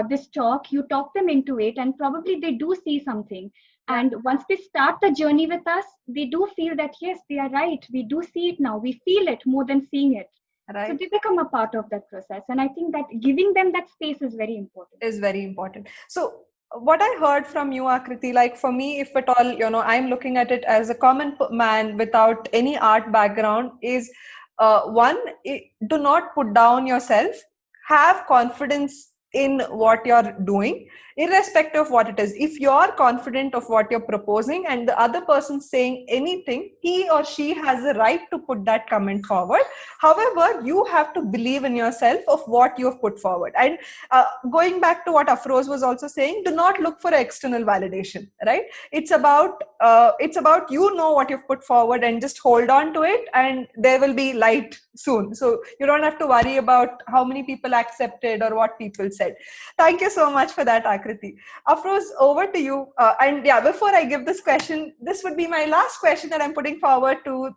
this talk, you talk them into it, and probably they do see something. And once they start the journey with us, they do feel that, yes, they are right. We do see it now. We feel it more than seeing it. Right. So they become a part of that process. And I think that giving them that space is very important. Is very important. So what I heard from you, Akriti, like for me, if at all, I'm looking at it as a common man without any art background, is one, do not put down yourself. Have confidence in what you're doing, irrespective of what it is. If you're confident of what you're proposing and the other person saying anything, he or she has the right to put that comment forward. However, you have to believe in yourself of what you've put forward. And going back to what Afroz was also saying, do not look for external validation, right? It's about what you've put forward, and just hold on to it, and there will be light soon. So you don't have to worry about how many people accepted or what people said. Thank you so much for that, Akriti. Afroz, over to you. And before I give this question, this would be my last question that I'm putting forward to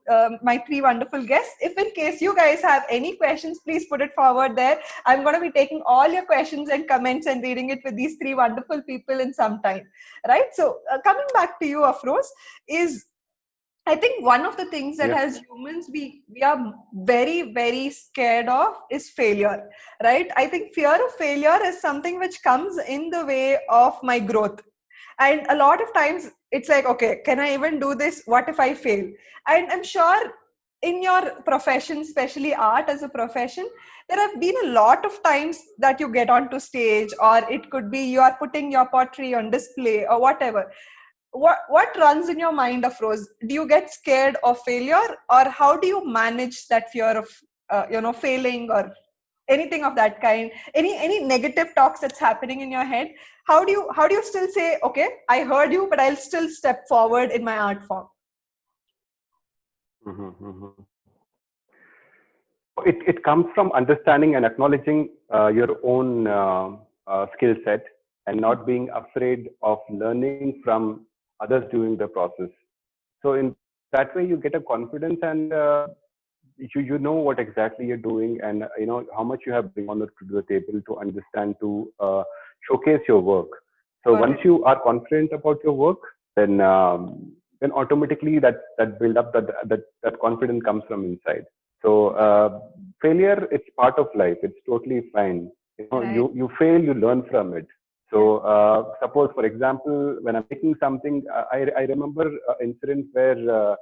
my three wonderful guests. If in case you guys have any questions, please put it forward there. I'm going to be taking all your questions and comments and reading it with these three wonderful people in some time, right? So coming back to you, Afroz, is I think one of the things that as humans we are very, very scared of is failure, right? I think fear of failure is something which comes in the way of my growth. And a lot of times it's like, okay, can I even do this? What if I fail? And I'm sure in your profession, especially art as a profession, there have been a lot of times that you get onto stage, or it could be you are putting your pottery on display or whatever. What runs in your mind, Afroz? Do you get scared of failure, or how do you manage that fear of failing or anything of that kind? Any negative talks that's happening in your head? How do you still say, okay, I heard you, but I'll still step forward in my art form? It comes from understanding and acknowledging your own skill set, and not being afraid of learning from others during the process. So in that way, you get a confidence, and you know what exactly you're doing, and how much you have bring on to the table to understand, to showcase your work. So once you are confident about your work, then then automatically that build up, that confidence comes from inside. So failure, it's part of life. It's totally fine. Right. You fail, you learn from it. So suppose, for example, when I'm making something, I remember an incident where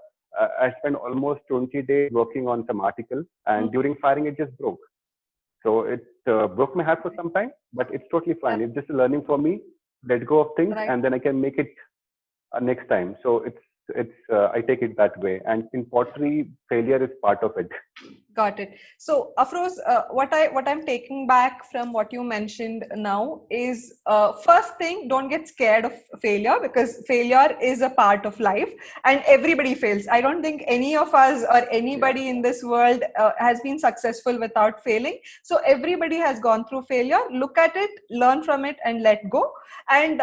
I spent almost 20 days working on some article, and during firing it just broke. So it broke my heart for some time, but it's totally fine. It's just a learning for me. Let go of things, and then I can make it next time. So it's I take it that way. And in pottery, failure is part of it. Got it. So Afroz, what I'm taking back from what you mentioned now is first thing, don't get scared of failure, because failure is a part of life and everybody fails. I don't think any of us or anybody in this world has been successful without failing. So everybody has gone through failure. Look at it, learn from it, and let go. And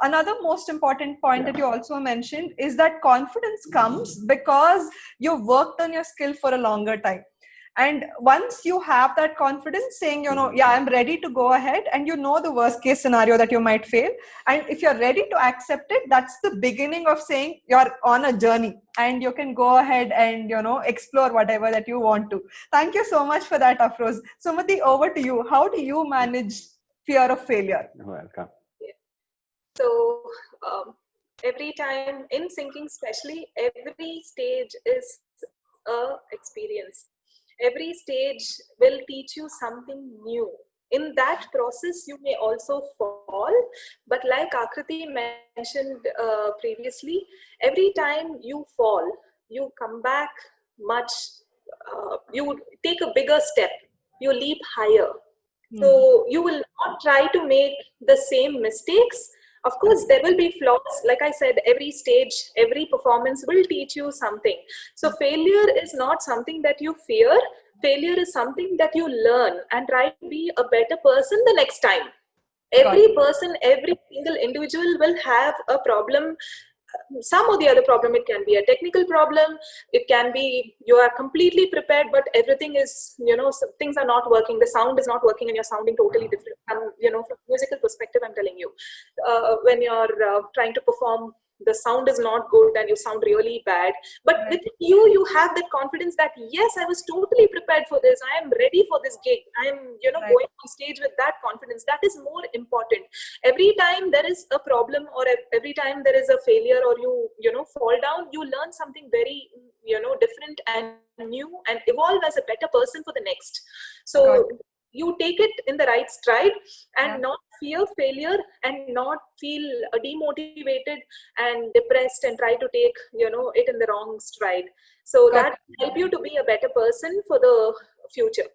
another most important point that you also mentioned is that confidence comes because you've worked on your skill for a longer time. And once you have that confidence saying, yeah, I'm ready to go ahead, and the worst case scenario that you might fail. And if you're ready to accept it, that's the beginning of saying you're on a journey and you can go ahead and, explore whatever that you want to. Thank you so much for that, Afroz. Sumati, over to you. How do you manage fear of failure? Welcome. So every time in singing, especially, every stage is a experience. Every stage will teach you something new. In that process, you may also fall, but like Akriti mentioned previously, every time you fall, you come back much, you take a bigger step, you leap higher. So you will not try to make the same mistakes. Of course, there will be flaws. Like I said, every stage, every performance will teach you something. So failure is not something that you fear. Failure is something that you learn and try to be a better person the next time. Every person, every single individual will have a problem, some or the other problem. It can be a technical problem, it can be you are completely prepared but everything is, things are not working, the sound is not working and you're sounding totally different. From musical perspective, I'm telling you, when you're trying to perform, the sound is not good and you sound really bad, but with you have that confidence that yes, I was totally prepared for this, I am ready for this gig, I am going on stage with that confidence. That is more important. Every time there is a problem or every time there is a failure or you fall down, you learn something very different and new and evolve as a better person for the next. So you take it in the right stride and not fear failure and not feel demotivated and depressed and try to take it in the wrong stride. So that will help you to be a better person for the future.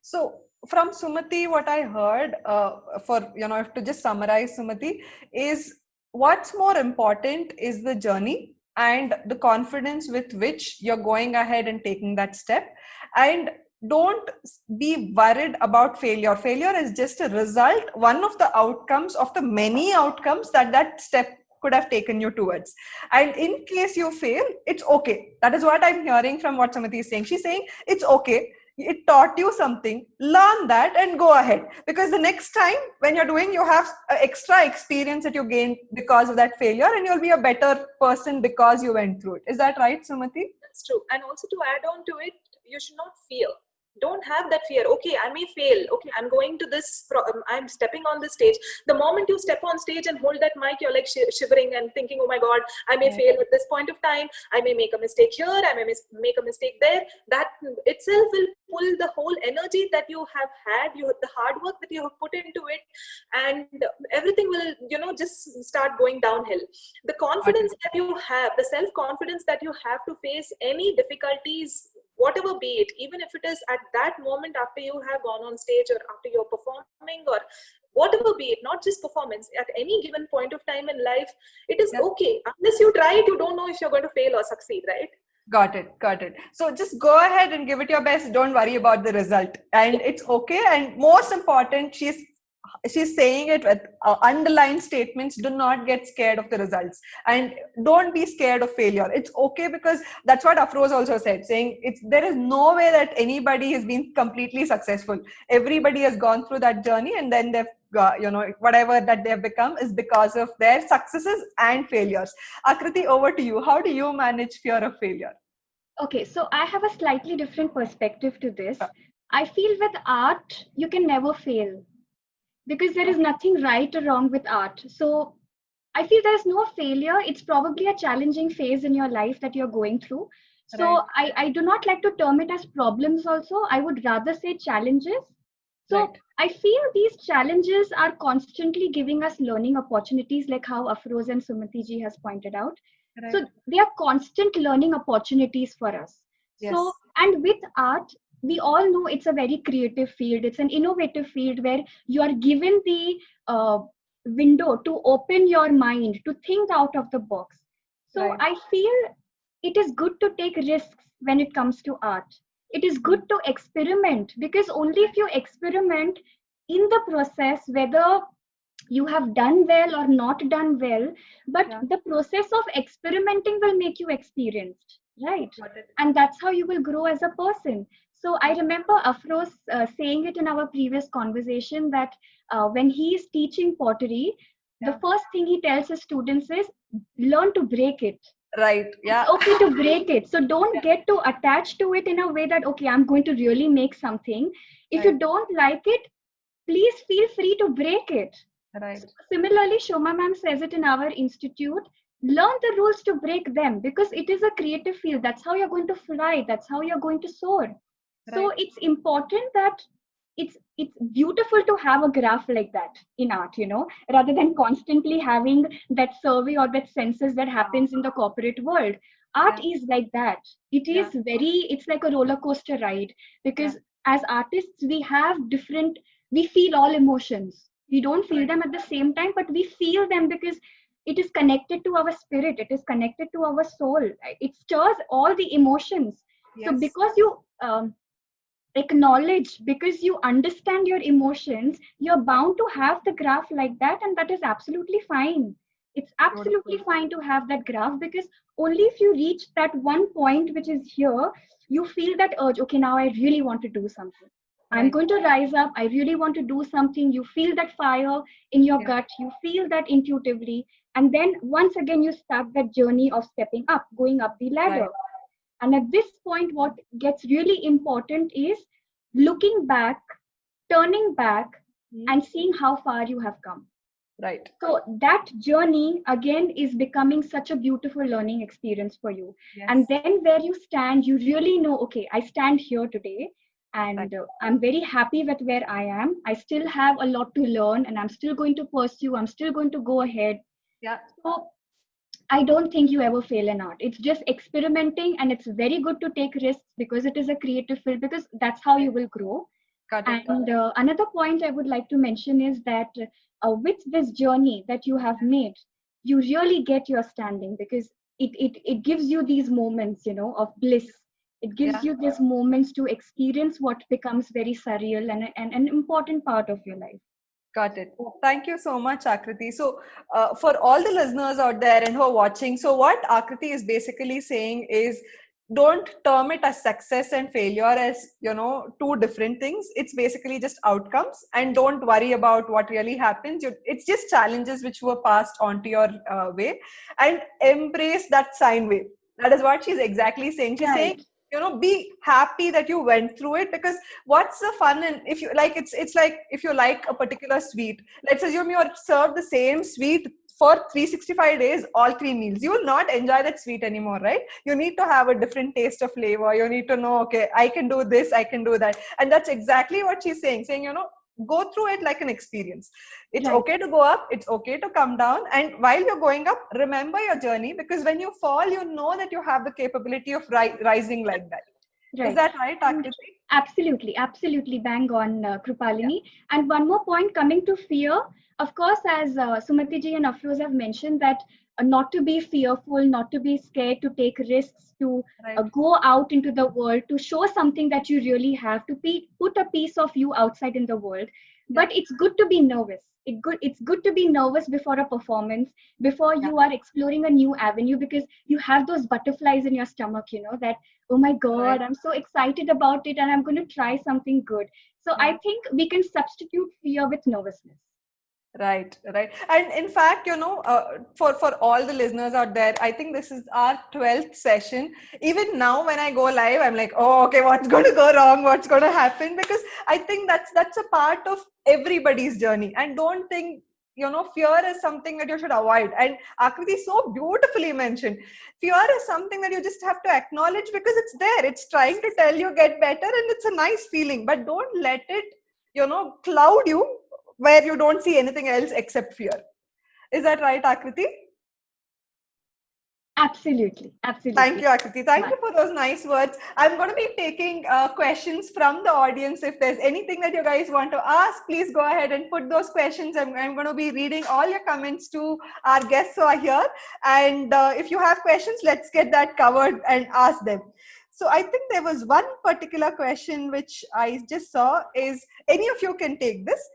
So from Sumati, what I heard to just summarize, Sumati, is what's more important is the journey and the confidence with which you're going ahead and taking that step. And don't be worried about failure. Failure is just a result, one of the outcomes of the many outcomes that step could have taken you towards. And in case you fail, it's okay. That is what I'm hearing from what Sumati is saying. She's saying it's okay. It taught you something, learn that and go ahead. Because the next time when you're doing, you have extra experience that you gained because of that failure and you'll be a better person because you went through it. Is that right, Sumati? That's true. And also to add on to it, you should not fear. Don't have that fear. Okay, I may fail. Okay, I'm going to this, I'm stepping on the stage. The moment you step on stage and hold that mic, you're like shivering and thinking, oh my God, I may fail at this point of time. I may make a mistake here. I may make a mistake there. That itself will pull the whole energy that you have had, the hard work that you have put into it, and everything will, just start going downhill. The confidence that you have, the self-confidence that you have to face any difficulties, whatever be it, even if it is at that moment after you have gone on stage or after you're performing or whatever be it, not just performance, at any given point of time in life, it is okay. Unless you try it, you don't know if you're going to fail or succeed, right? Got it. So just go ahead and give it your best. Don't worry about the result. And it's okay. And most important, she's saying it with underlined statements. Do not get scared of the results and don't be scared of failure. It's okay, because that's what Afroz also said, saying there is no way that anybody has been completely successful. Everybody has gone through that journey and then they've whatever that they've become is because of their successes and failures. Akriti, over to you. How do you manage fear of failure? Okay, so I have a slightly different perspective to this. I feel with art, you can never fail because there is nothing right or wrong with art. So I feel there's no failure. It's probably a challenging phase in your life that you're going through. So I do not like to term it as problems also. I would rather say challenges. So I feel these challenges are constantly giving us learning opportunities, like how Afroz and Sumati ji has pointed out. So they are constant learning opportunities for us. So, and with art, we all know it's a very creative field. It's an innovative field where you are given the window to open your mind, to think out of the box. So I feel it is good to take risks when it comes to art. It is good to experiment, because only if you experiment in the process, whether you have done well or not done well, but the process of experimenting will make you experienced, right? And that's how you will grow as a person. So I remember Afroz saying it in our previous conversation that when he is teaching pottery, the first thing he tells his students is learn to break it. It's okay to break it. So don't get too attached to it in a way that, okay, I'm going to really make something. If you don't like it, please feel free to break it. Similarly, Shoma ma'am says it in our institute, learn the rules to break them, because it is a creative field. That's how you're going to fly. That's how you're going to soar. So it's important that it's beautiful to have a graph like that in art, rather than constantly having that survey or that census that happens in the corporate world. Art is like that. It is it's like a roller coaster ride, because as artists, we feel all emotions. We don't feel them at the same time, but we feel them because it is connected to our spirit. It is connected to our soul. It stirs all the emotions. So because you acknowledge, because you understand your emotions, you're bound to have the graph like that, and that is absolutely fine. It's absolutely fine to have that graph, because only if you reach that one point which is here, you feel that urge, okay, now I really want to do something. I'm going to rise up. I really want to do something. You feel that fire in your gut. You feel that intuitively. And then once again, you start that journey of stepping up, going up the ladder. And at this point, what gets really important is looking back, turning back, and seeing how far you have come. So that journey, again, is becoming such a beautiful learning experience for you. And then where you stand, you really know, okay, I stand here today. And I'm very happy with where I am. I still have a lot to learn, and I'm still going to pursue. I'm still going to go ahead. So I don't think you ever fail in art. It's just experimenting, and it's very good to take risks because it is a creative field, because that's how you will grow. Another point I would like to mention is that with this journey that you have made, you really get your standing, because it gives you these moments, of bliss. It gives you these moments to experience what becomes very surreal and an important part of your life. Got it. Thank you so much, Akriti. So for all the listeners out there and who are watching, so what Akriti is basically saying is, don't term it as success and failure as, two different things. It's basically just outcomes, and don't worry about what really happens. It's just challenges which were passed on to your way, and embrace that sine wave. That is what she's exactly saying. She's saying, be happy that you went through it, because what's the fun in, if you like, it's like if you like a particular sweet, let's assume you're served the same sweet for 365 days, all 3 meals, you will not enjoy that sweet anymore, right? You need to have a different taste of flavor. You need to know, okay, I can do this, I can do that. And that's exactly what she's saying, go through it like an experience. It's okay to go up, it's okay to come down, and while you're going up, remember your journey, because when you fall, you know that you have the capability of rising like that. Is that right, Akriti? Absolutely bang on, Krupalini. And one more point, coming to fear, of course, as Sumati ji and Afroz have mentioned, that not to be fearful, not to be scared, to take risks, to go out into the world, to show something that you really have, to put a piece of you outside in the world. But it's good to be nervous. It's good to be nervous before a performance, before you are exploring a new avenue, because you have those butterflies in your stomach, that, oh my God, I'm so excited about it and I'm going to try something good. So I think we can substitute fear with nervousness. Right, right. And in fact, for all the listeners out there, I think this is our 12th session. Even now, when I go live, I'm like, oh, okay, what's going to go wrong? What's going to happen? Because I think that's a part of everybody's journey. And don't think, fear is something that you should avoid. And Akriti so beautifully mentioned, fear is something that you just have to acknowledge because it's there. It's trying to tell you get better, and it's a nice feeling. But don't let it, cloud you where you don't see anything else except fear. Is that right, Akriti? Absolutely, absolutely. Thank you, Akriti. Thank you for those nice words. I'm going to be taking questions from the audience. If there's anything that you guys want to ask, please go ahead and put those questions. I'm going to be reading all your comments to our guests who are here. And if you have questions, let's get that covered and ask them. So I think there was one particular question which I just saw is, any of you can take this.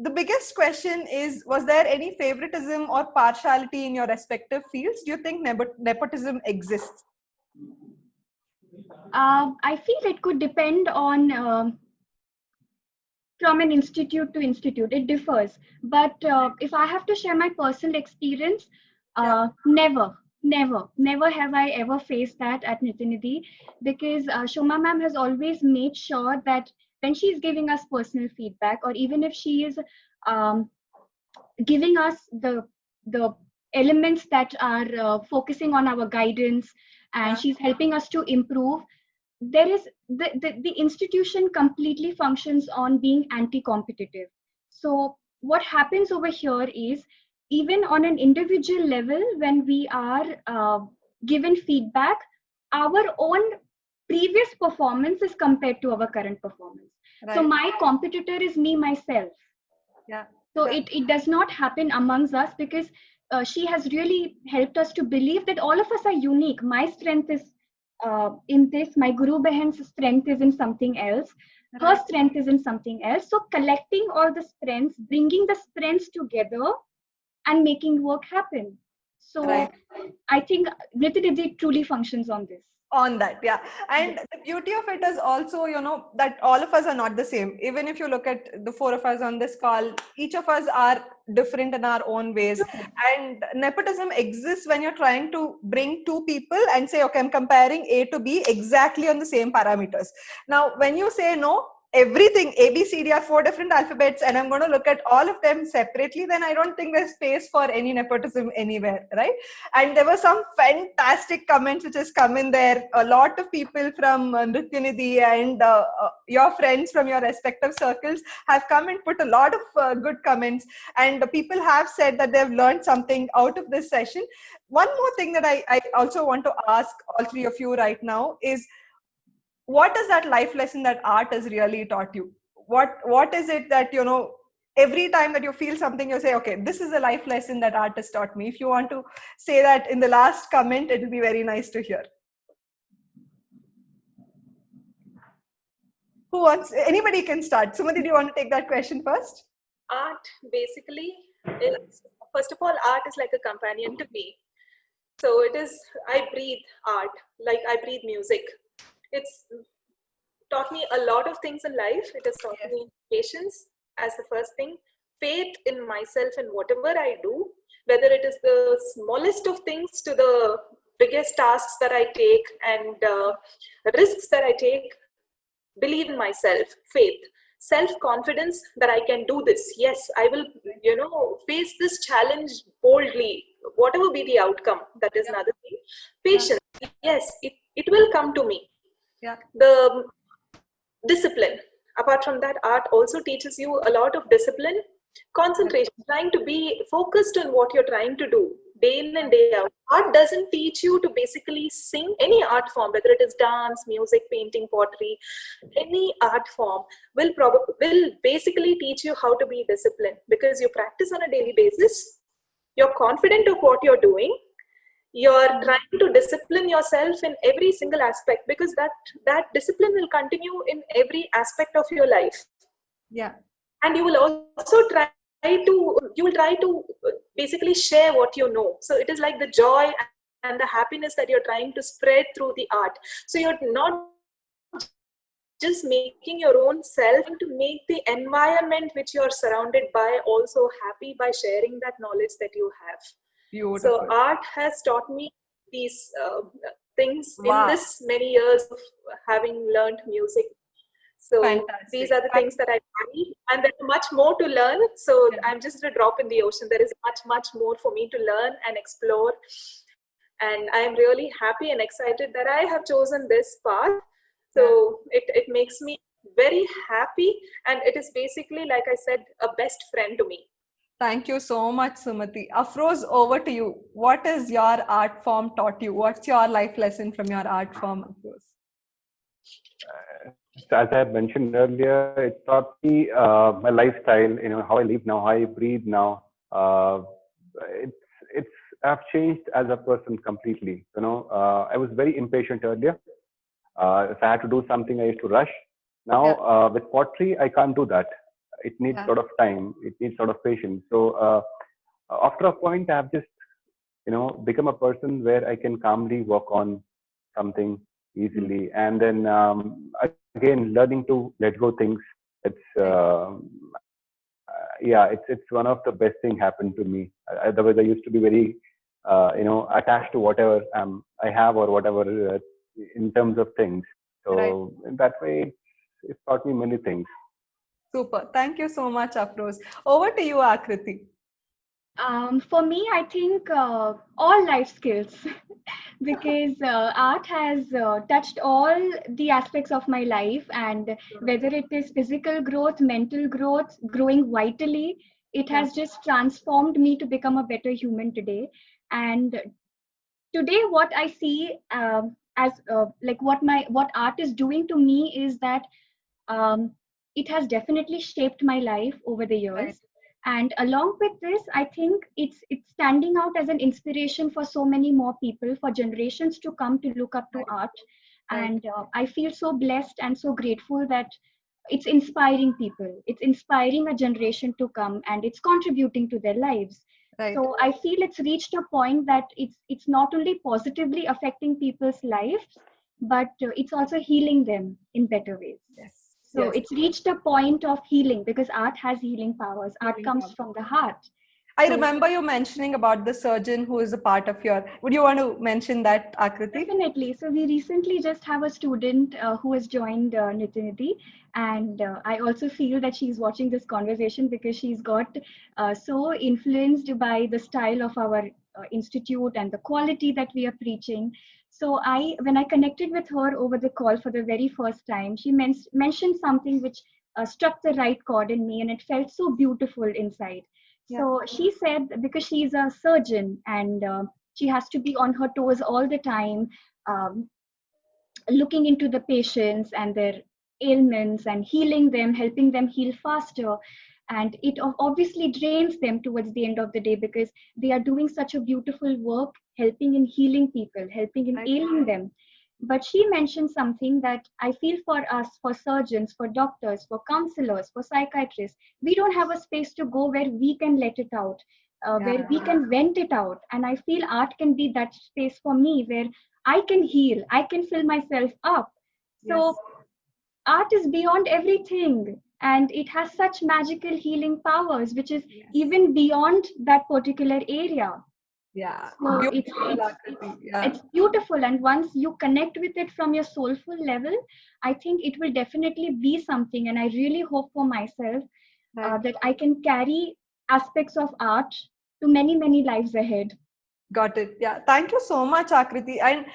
The biggest question is, was there any favoritism or partiality in your respective fields? Do you think nepotism exists? I feel it could depend on from an institute to institute. It differs. But if I have to share my personal experience, never have I ever faced that at Nitinidhi, because Shoma ma'am has always made sure that when she's giving us personal feedback, or even if she is giving us the elements that are focusing on our guidance, and she's helping us to improve, there is the institution completely functions on being anti-competitive. So what happens over here is, even on an individual level, when we are given feedback, our own previous performance is compared to our current performance. Right. So my competitor is me myself. Yeah. So it does not happen amongst us, because she has really helped us to believe that all of us are unique. My strength is in this, my Guru Behen's strength is in something else, her strength is in something else. So collecting all the strengths, bringing the strengths together and making work happen. So I think Nitinidhi truly functions on this. On that, yeah. And the beauty of it is also, that all of us are not the same. Even if you look at the four of us on this call, each of us are different in our own ways. And nepotism exists when you're trying to bring two people and say, okay, I'm comparing A to B exactly on the same parameters. Now, when you say no, everything A, B, C, D are 4 different alphabets, and I'm going to look at all of them separately, then I don't think there's space for any nepotism anywhere, right? And there were some fantastic comments which has come in there. A lot of people from Nrityanidhi and your friends from your respective circles have come and put a lot of good comments, and people have said that they've learned something out of this session. One more thing that I also want to ask all three of you right now is, what is that life lesson that art has really taught you? What is it that, every time that you feel something, you say, okay, this is a life lesson that art has taught me? If you want to say that in the last comment, it will be very nice to hear. Who wants? Anybody can start. Sumati, do you want to take that question first? Art basically is, first of all, art is like a companion to me. So it is, I breathe art, like I breathe music. It's taught me a lot of things in life. It has taught me patience as the first thing, faith in myself and whatever I do, whether it is the smallest of things to the biggest tasks that I take and risks that I take. Believe in myself, faith, self-confidence that I can do this. Yes, I will, face this challenge boldly, whatever be the outcome. That is another thing. Patience, yes, it will come to me. Yeah. The discipline. Apart from that, art also teaches you a lot of discipline, concentration, trying to be focused on what you're trying to do day in and day out. Art doesn't teach you to basically sing. Any art form, whether it is dance, music, painting, pottery, any art form will basically teach you how to be disciplined, because you practice on a daily basis. You're confident of what you're doing. You're trying to discipline yourself in every single aspect, because that discipline will continue in every aspect of your life. Yeah. And you will also try to basically share what you know. So it is like the joy and the happiness that you're trying to spread through the art. So you're not just making your own self and to make the environment which you're surrounded by also happy by sharing that knowledge that you have. Beautiful. So art has taught me these things in Wow. this many years of having learned music. So Fantastic. these are the things that I value, and there's much more to learn. So Yeah. I'm just a drop in the ocean. There is much more for me to learn and explore. And I'm really happy and excited that I have chosen this path. So it makes me very happy, and it is basically, like I said, a best friend to me. Thank you so much, Sumati. Afroz, over to you. What is your art form taught you? What's your life lesson from your art form, Afroz? As I had mentioned earlier, it taught me my lifestyle, how I live now, how I breathe now. It's I've changed as a person completely. I was very impatient earlier. If I had to do something, I used to rush. Now, with pottery, I can't do that. It needs sort of time. It needs sort of patience. So after a point, I've just, become a person where I can calmly work on something easily. And then again, learning to let go things. It's one of the best thing happened to me. Otherwise, I used to be very, attached to whatever I have or whatever in terms of things. So in that way, it's taught me many things. Super. Thank you so much, Afroz. Over to you, Akriti. For me, I think all life skills, because art has touched all the aspects of my life, and whether it is physical growth, mental growth, growing vitally, it has just transformed me to become a better human today. And today, what I see as like what art is doing to me is that it has definitely shaped my life over the years. And along with this, I think it's standing out as an inspiration for so many more people, for generations to come to look up to art. And I feel so blessed and so grateful that it's inspiring people. It's inspiring a generation to come, and it's contributing to their lives. So I feel it's reached a point that it's not only positively affecting people's lives, but it's also healing them in better ways. So it's reached a point of healing, because art has healing powers. Art comes from the heart. I remember you mentioning about the surgeon who is a part of your. Would you want to mention that, Akriti? Definitely. So we recently just have a student who has joined Nitinidhi, and I also feel that she's watching this conversation because she's got so influenced by the style of our institute and the quality that we are preaching. So when I connected with her over the call for the very first time, she mentioned something which struck the right chord in me, and it felt so beautiful inside. So she said, because she's a surgeon and she has to be on her toes all the time, looking into the patients and their ailments and healing them, helping them heal faster. And it obviously drains them towards the end of the day, because they are doing such a beautiful work, helping in healing people, helping in ailing them. But she mentioned something that I feel for us, for surgeons, for doctors, for counselors, for psychiatrists, we don't have a space to go where we can let it out, where we can vent it out. And I feel art can be that space for me where I can heal, I can fill myself up. So art is beyond everything, and it has such magical healing powers, which is even beyond that particular area. So it's beautiful, and once you connect with it from your soulful level, I think it will definitely be something. And I really hope for myself that I can carry aspects of art to many lives ahead. Got it. Yeah. Thank you so much, Akriti. And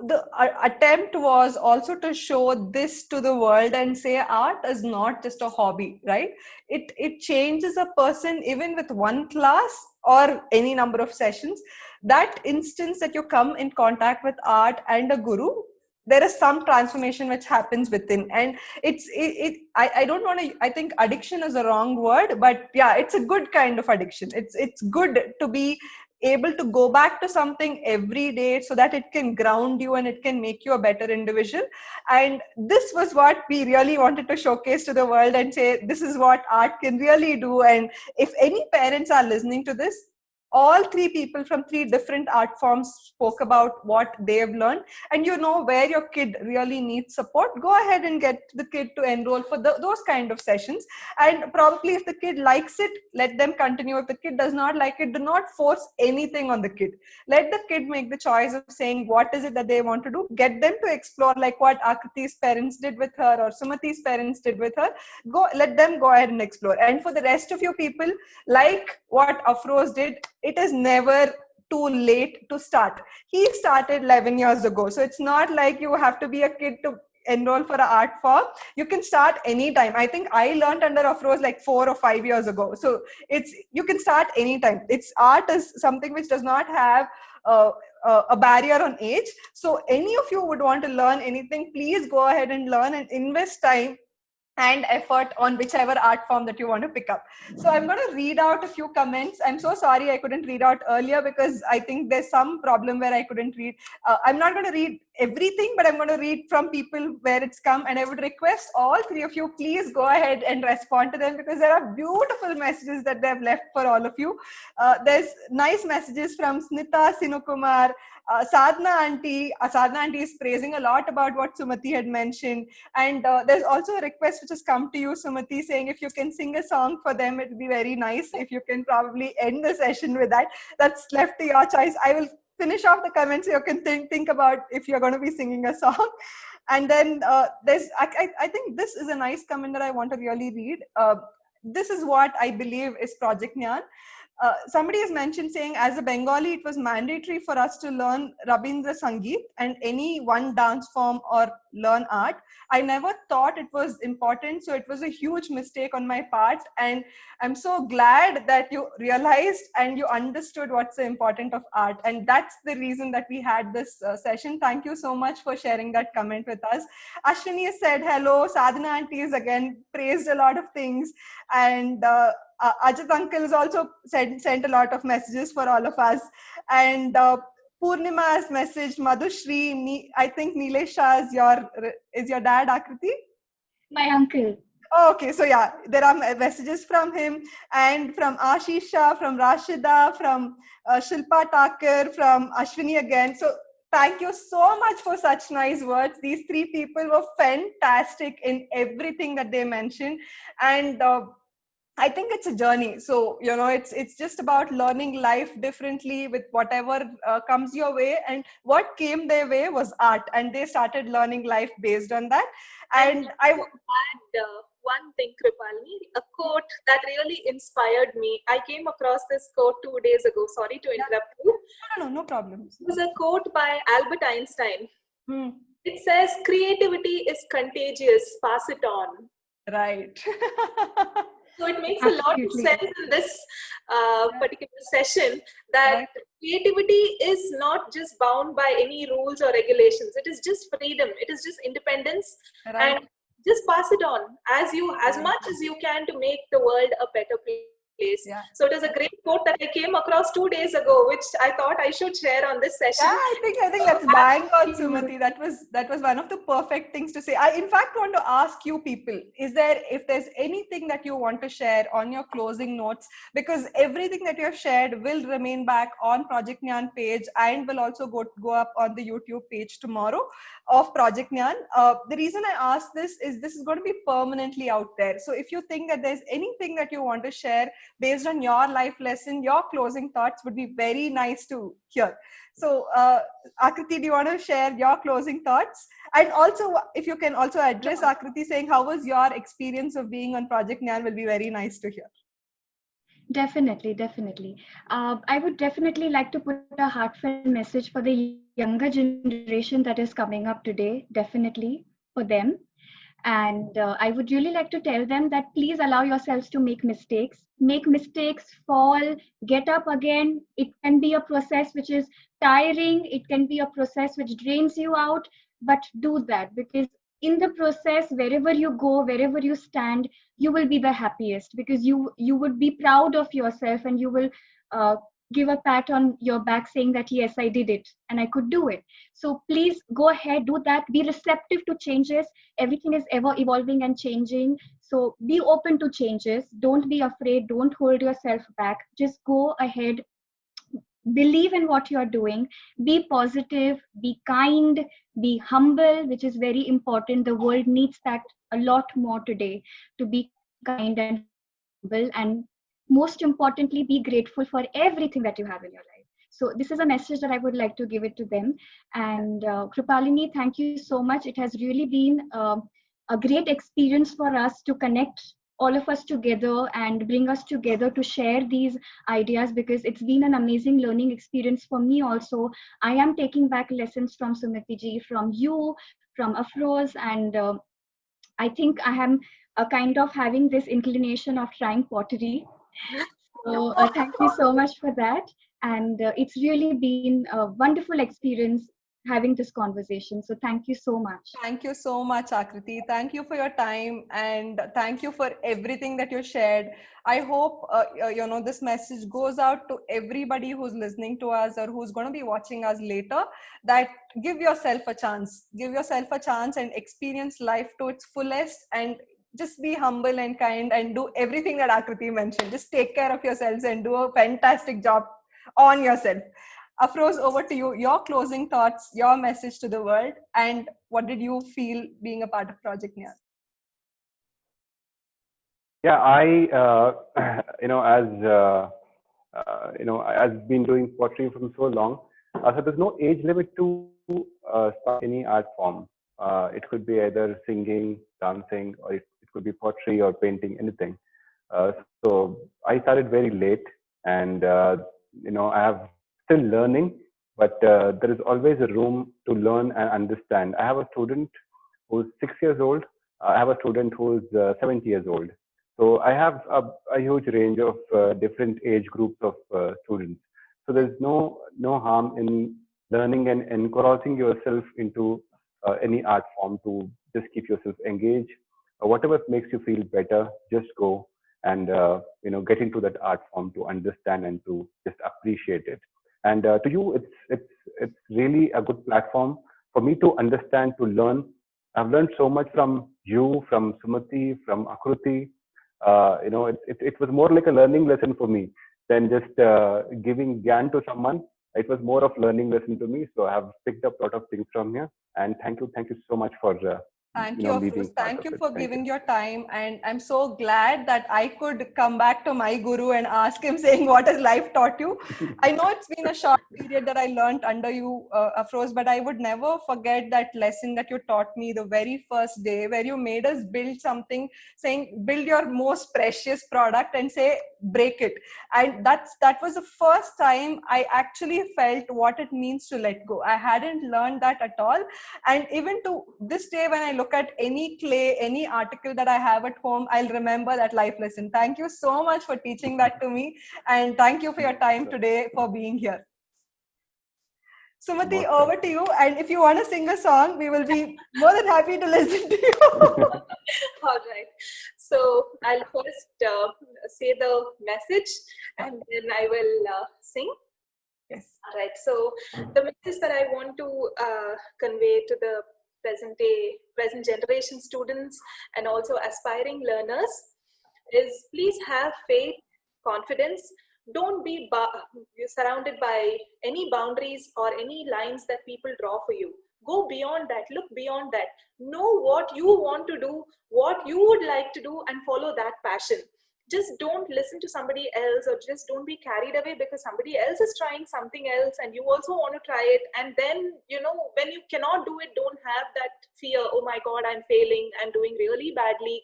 the attempt was also to show this to the world and say art is not just a hobby, right? It changes a person even with one class or any number of sessions. That instance that you come in contact with art and a guru, there is some transformation which happens within. And I don't want to, I think addiction is a wrong word, but yeah, it's a good kind of addiction. It's good to be able to go back to something every day so that it can ground you and it can make you a better individual. And this was what we really wanted to showcase to the world and say, this is what art can really do. And if any parents are listening to this, all three people from three different art forms spoke about what they've learned, and you know where your kid really needs support, go ahead and get the kid to enroll for those kind of sessions. And probably if the kid likes it, let them continue. If the kid does not like it, do not force anything on the kid. Let the kid make the choice of saying what is it that they want to do. Get them to explore, like what Akriti's parents did with her or Sumati's parents did with her. Let them go ahead and explore. And for the rest of you people, like what Afroz did, it is never too late to start. He started 11 years ago, so it's not like you have to be a kid to enroll for an art form. You can start anytime. I think I learned under Afroz like 4 or 5 years ago, so you can start anytime. Art is something which does not have a barrier on age. So any of you would want to learn anything, please go ahead and learn and invest time and effort on whichever art form that you want to pick up. So I'm going to read out a few comments. I'm so sorry I couldn't read out earlier because I think there's some problem where I couldn't read. I'm not going to read everything, but I'm going to read from people where it's come, and I would request all three of you, please go ahead and respond to them because there are beautiful messages that they've left for all of you. There's nice messages from Snita Sinukumar, Sadhana auntie. Sadhana auntie is praising a lot about what Sumati had mentioned. And there's also a request which has come to you, Sumati, saying if you can sing a song for them, it would be very nice. If you can probably end the session with that. That's left to your choice. I will finish off the comments so you can think about if you're going to be singing a song. And then I think this is a nice comment that I want to really read. This is what I believe is Project Nyan. Somebody has mentioned saying, as a Bengali, it was mandatory for us to learn Rabindra Sangeet and any one dance form or learn art. I never thought it was important, so it was a huge mistake on my part. And I'm so glad that you realized and you understood what's the importance of art. And that's the reason that we had this session. Thank you so much for sharing that comment with us. Ashwini said hello. Sadhana auntie has again praised a lot of things. And Ajit uncle has also sent a lot of messages for all of us. And Purnima has messaged Madhushri. I think Nilesh Shah is your dad, Akriti? My uncle. Oh, okay, so yeah, there are messages from him and from Ashisha, from Rashida, from Shilpa Takar, from Ashwini again. So thank you so much for such nice words. These three people were fantastic in everything that they mentioned. And I think it's a journey. So, it's just about learning life differently with whatever comes your way. And what came their way was art. And they started learning life based on that. And I add one thing, Kripalini, a quote that really inspired me. I came across this quote 2 days ago. Sorry to interrupt you. No problem. It was a quote by Albert Einstein. Hmm. It says, "Creativity is contagious. Pass it on." Right. So it makes a lot of sense in this particular session that creativity is not just bound by any rules or regulations. It is just freedom. It is just independence. Right. And just pass it on as much as you can to make the world a better place. Yeah. So it is a great quote that I came across 2 days ago, which I thought I should share on this session. Yeah, I think that's bang on, Sumati. That was one of the perfect things to say. I in fact want to ask you people, if there's anything that you want to share on your closing notes, because everything that you have shared will remain back on Project Nyan page and will also go up on the YouTube page tomorrow of Project Nyan. The reason I ask this is going to be permanently out there. So if you think that there's anything that you want to share based on your life lesson, your closing thoughts would be very nice to hear. So Akriti, do you want to share your closing thoughts? And also, if you can also address Akriti saying, how was your experience of being on Project Nyan, will be very nice to hear. Definitely. I would definitely like to put a heartfelt message for the younger generation that is coming up today, definitely for them. And I would really like to tell them that please allow yourselves to make mistakes, fall, get up again. It can be a process which is tiring. It can be a process which drains you out, but do that, because in the process, wherever you go, wherever you stand, you will be the happiest, because you would be proud of yourself, and you will give a pat on your back saying that, yes, I did it and I could do it. So please go ahead, do that. Be receptive to changes. Everything is ever evolving and changing. So be open to changes. Don't be afraid. Don't hold yourself back. Just go ahead, believe in what you're doing, be positive, be kind, be humble, which is very important. The world needs that a lot more today, to be kind and humble, and most importantly, be grateful for everything that you have in your life. So this is a message that I would like to give it to them. And Kripalini, thank you so much. It has really been a great experience for us to connect all of us together and bring us together to share these ideas, because it's been an amazing learning experience for me also. I am taking back lessons from Sumati ji, from you, from Afroz, and I think I am kind of having this inclination of trying pottery. So thank you so much for that. And it's really been a wonderful experience having this conversation. So thank you so much. Thank you so much, Akriti. Thank you for your time, and thank you for everything that you shared. I hope this message goes out to everybody who's listening to us or who's going to be watching us later, that give yourself a chance. Give yourself a chance and experience life to its fullest, and just be humble and kind and do everything that Akriti mentioned. Just take care of yourselves and do a fantastic job on yourself. Afroz, over to you. Your closing thoughts, your message to the world, and what did you feel being a part of Project Near? Yeah, I've been doing pottery from so long. So there's no age limit to start any art form. It could be either singing, dancing, or it could be pottery or painting, anything. So I started very late, and I have still learning, but there is always a room to learn and understand. I have a student who's 6 years old. I have a student who's 70 years old. So I have a huge range of different age groups of students. So there's no harm in learning and encouraging yourself into any art form to just keep yourself engaged. Whatever makes you feel better, just go and get into that art form to understand and to just appreciate it. And to you, it's really a good platform for me to understand, to learn. I've learned so much from you, from Sumati, from Akriti. It was more like a learning lesson for me than just giving gyan to someone. It was more of learning lesson to me. So I have picked up a lot of things from here. And thank you so much for Thank you, me Afroz. being part Thank of you it. for Thank giving you. your time. And I'm so glad that I could come back to my guru and ask him, saying, what has life taught you? I know it's been a short period that I learned under you, Afroz, but I would never forget that lesson that you taught me the very first day, where you made us build something, saying, build your most precious product and say, break it. And that was the first time I actually felt what it means to let go. I hadn't learned that at all. And even to this day, when I look at any clay, any article that I have at home, I'll remember that life lesson. Thank you so much for teaching that to me. And thank you for your time today, for being here. Sumati, over to you. And if you want to sing a song, we will be more than happy to listen to you. All right. So I'll first say the message, and then I will sing. Yes. All right. So the message that I want to convey to the present generation students and also aspiring learners is, please have faith, confidence. Don't be surrounded by any boundaries or any lines that people draw for you. Go beyond that. Look beyond that. Know what you want to do, what you would like to do, and follow that passion. Just don't listen to somebody else, or just don't be carried away because somebody else is trying something else and you also want to try it. And then, when you cannot do it, don't have that fear. Oh my God, I'm failing. I'm doing really badly.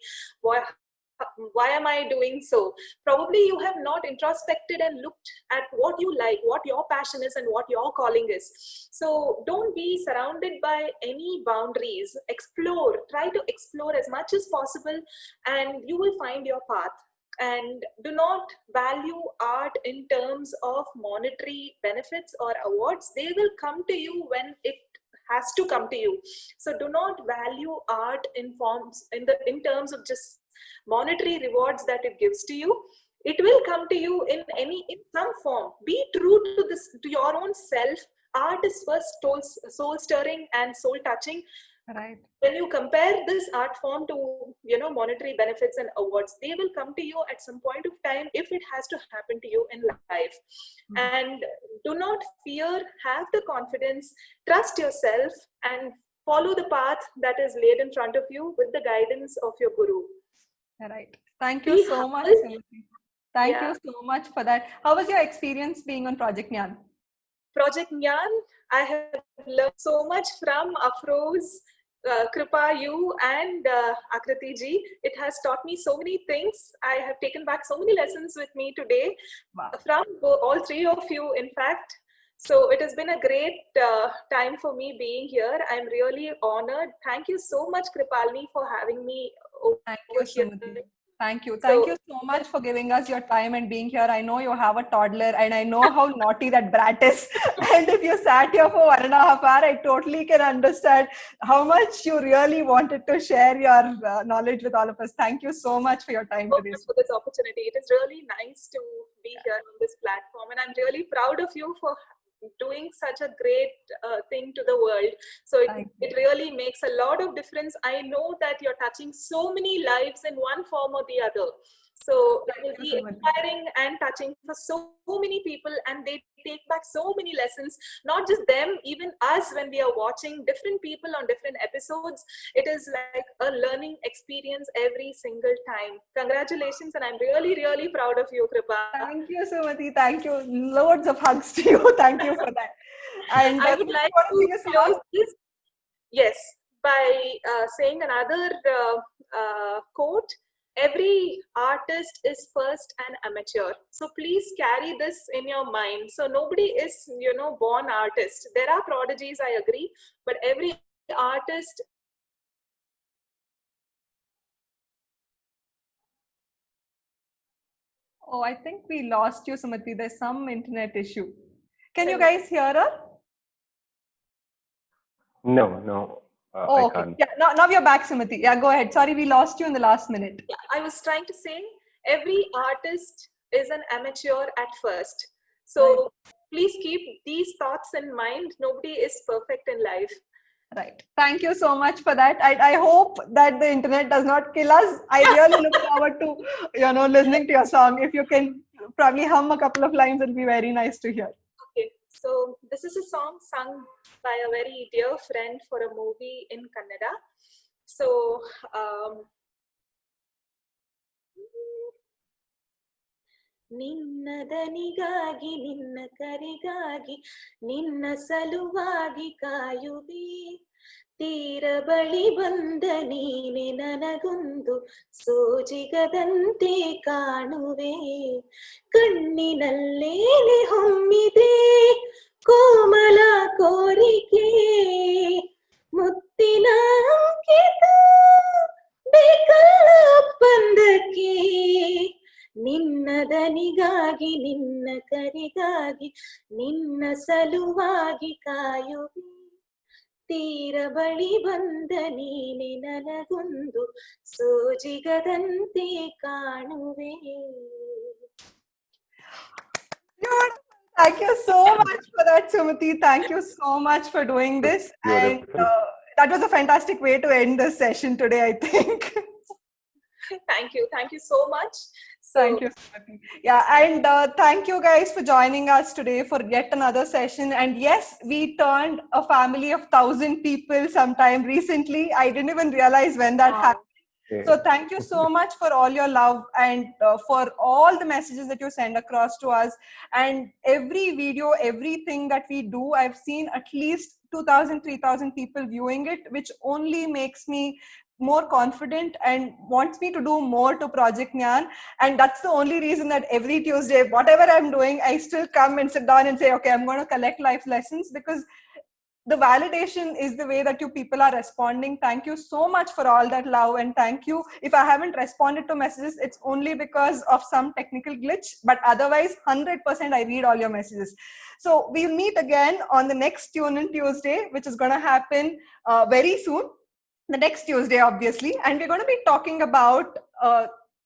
Why am I doing so? Probably you have not introspected and looked at what you like, what your passion is, and what your calling is. So don't be surrounded by any boundaries. Explore, try to explore as much as possible, and you will find your path. And do not value art in terms of monetary benefits or awards. They will come to you when it has to come to you. So do not value art in terms of just monetary rewards that it gives to you. It will come to you in some form. Be true to your own self. Art is first soul stirring and soul touching. Right. When you compare this art form to, monetary benefits and awards, they will come to you at some point of time if it has to happen to you in life. And do not fear, have the confidence, trust yourself, and follow the path that is laid in front of you with the guidance of your guru. Right. Thank you Be so much, humble. Sumati. Thank Yeah. you so much for that. How was your experience being on Project Nyan? Project Nyan, I have learned so much from Afroz, Kripa, you, and Akriti ji. It has taught me so many things. I have taken back so many lessons with me today Wow. from all three of you, in fact. So it has been a great time for me being here. I'm really honored. Thank you so much, Kripalini, for having me Thank you, over here. Sumati. Thank you. Thank you so much for giving us your time and being here. I know you have a toddler and I know how naughty that brat is. And if you sat here for 1.5 hours, I totally can understand how much you really wanted to share your knowledge with all of us. Thank you so much for your time today. For this opportunity. It is really nice to be here on this platform, and I'm really proud of you for doing such a great thing to the world. So it really makes a lot of difference. I know that you're touching so many lives in one form or the other. So it will be inspiring and touching for so many people, and they take back so many lessons, not just them, even us when we are watching different people on different episodes. It is like a learning experience every single time. Congratulations, and I'm really, really proud of you, Kripa. Thank you, Sumati. Thank you. Loads of hugs to you. Thank you for that. And I would like to close this, yes, by saying another quote. Every artist is first an amateur. So please carry this in your mind. So nobody is, born artist. There are prodigies, I agree, but every artist. Oh, I think we lost you, Sumati. There's some internet issue. Can you guys hear her? No. Oh, okay. Yeah, now you're back, Sumati. Yeah, go ahead. Sorry, we lost you in the last minute. Yeah, I was trying to say every artist is an amateur at first. So please keep these thoughts in mind. Nobody is perfect in life. Right. Thank you so much for that. I hope that the internet does not kill us. I really look forward to, listening to your song. If you can probably hum a couple of lines, it'll be very nice to hear. Okay. So this is a song sung by a very dear friend for a movie in Kannada. So ನಿನ್ನದನಿಗಾಗಿ ನಿನ್ನ ಕರೆಗಾಗಿ ನಿನ್ನ ಸಲುವಾಗಿ ಕಾಯುವೆ ತೀರ ಬಳಿ ಬಂದ ನೀನೆ ನನಗೊಂದು ಸೋಜಿಗದಂತೆ ಕಾಣುವೆ ಕಣ್ಣಿನಲ್ಲೇನೆ ಹೊಮ್ಮಿದೆ ಕೋಮಲ ಕೋರಿಕೆ ಮುತ್ತಿನ ಅಂಕಿತ ಬೇಕಲ್ಲ ಒಪ್ಪಂದಕ್ಕೆ ನಿನ್ನ ದನಿಗಾಗಿ ನಿನ್ನ ಕರೆಗಾಗಿ ನಿನ್ನ ಸಲುವಾಗಿ ಕಾಯುವೆ ತೀರ ಬಳಿ ಬಂದ ನೀನೆ ನನಗೊಂದು ಸೋಜಿಗದಂತೆ ಕಾಣುವೆ. Thank you so much for that, Sumati. Thank you so much for doing this. And that was a fantastic way to end this session today, I think. Thank you so much. Thank you, Sumati. Yeah, and thank you guys for joining us today for yet another session. And yes, we turned a family of 1,000 people sometime recently. I didn't even realize when that happened. So thank you so much for all your love and for all the messages that you send across to us. And every video, everything that we do, I've seen at least 2,000, 3,000 people viewing it, which only makes me more confident and wants me to do more to Project Nyan. And that's the only reason that every Tuesday, whatever I'm doing, I still come and sit down and say, okay, I'm going to collect life lessons, because the validation is the way that you people are responding. Thank you so much for all that love, and thank you. If I haven't responded to messages, it's only because of some technical glitch, but otherwise 100% I read all your messages. So we'll meet again on the next Tune In Tuesday, which is going to happen very soon, the next Tuesday, obviously. And we're going to be talking about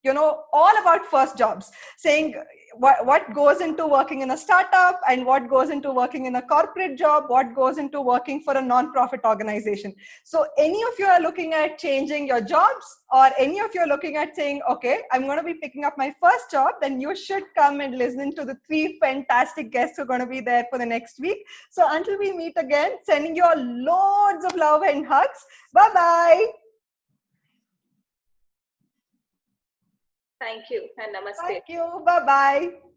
all about first jobs, saying what goes into working in a startup and what goes into working in a corporate job, what goes into working for a non-profit organization. So any of you are looking at changing your jobs, or any of you are looking at saying, okay, I'm going to be picking up my first job, then you should come and listen to the 3 fantastic guests who are going to be there for the next week. So until we meet again, sending you all loads of love and hugs. Bye-bye. Thank you and namaste. Thank you. Bye-bye.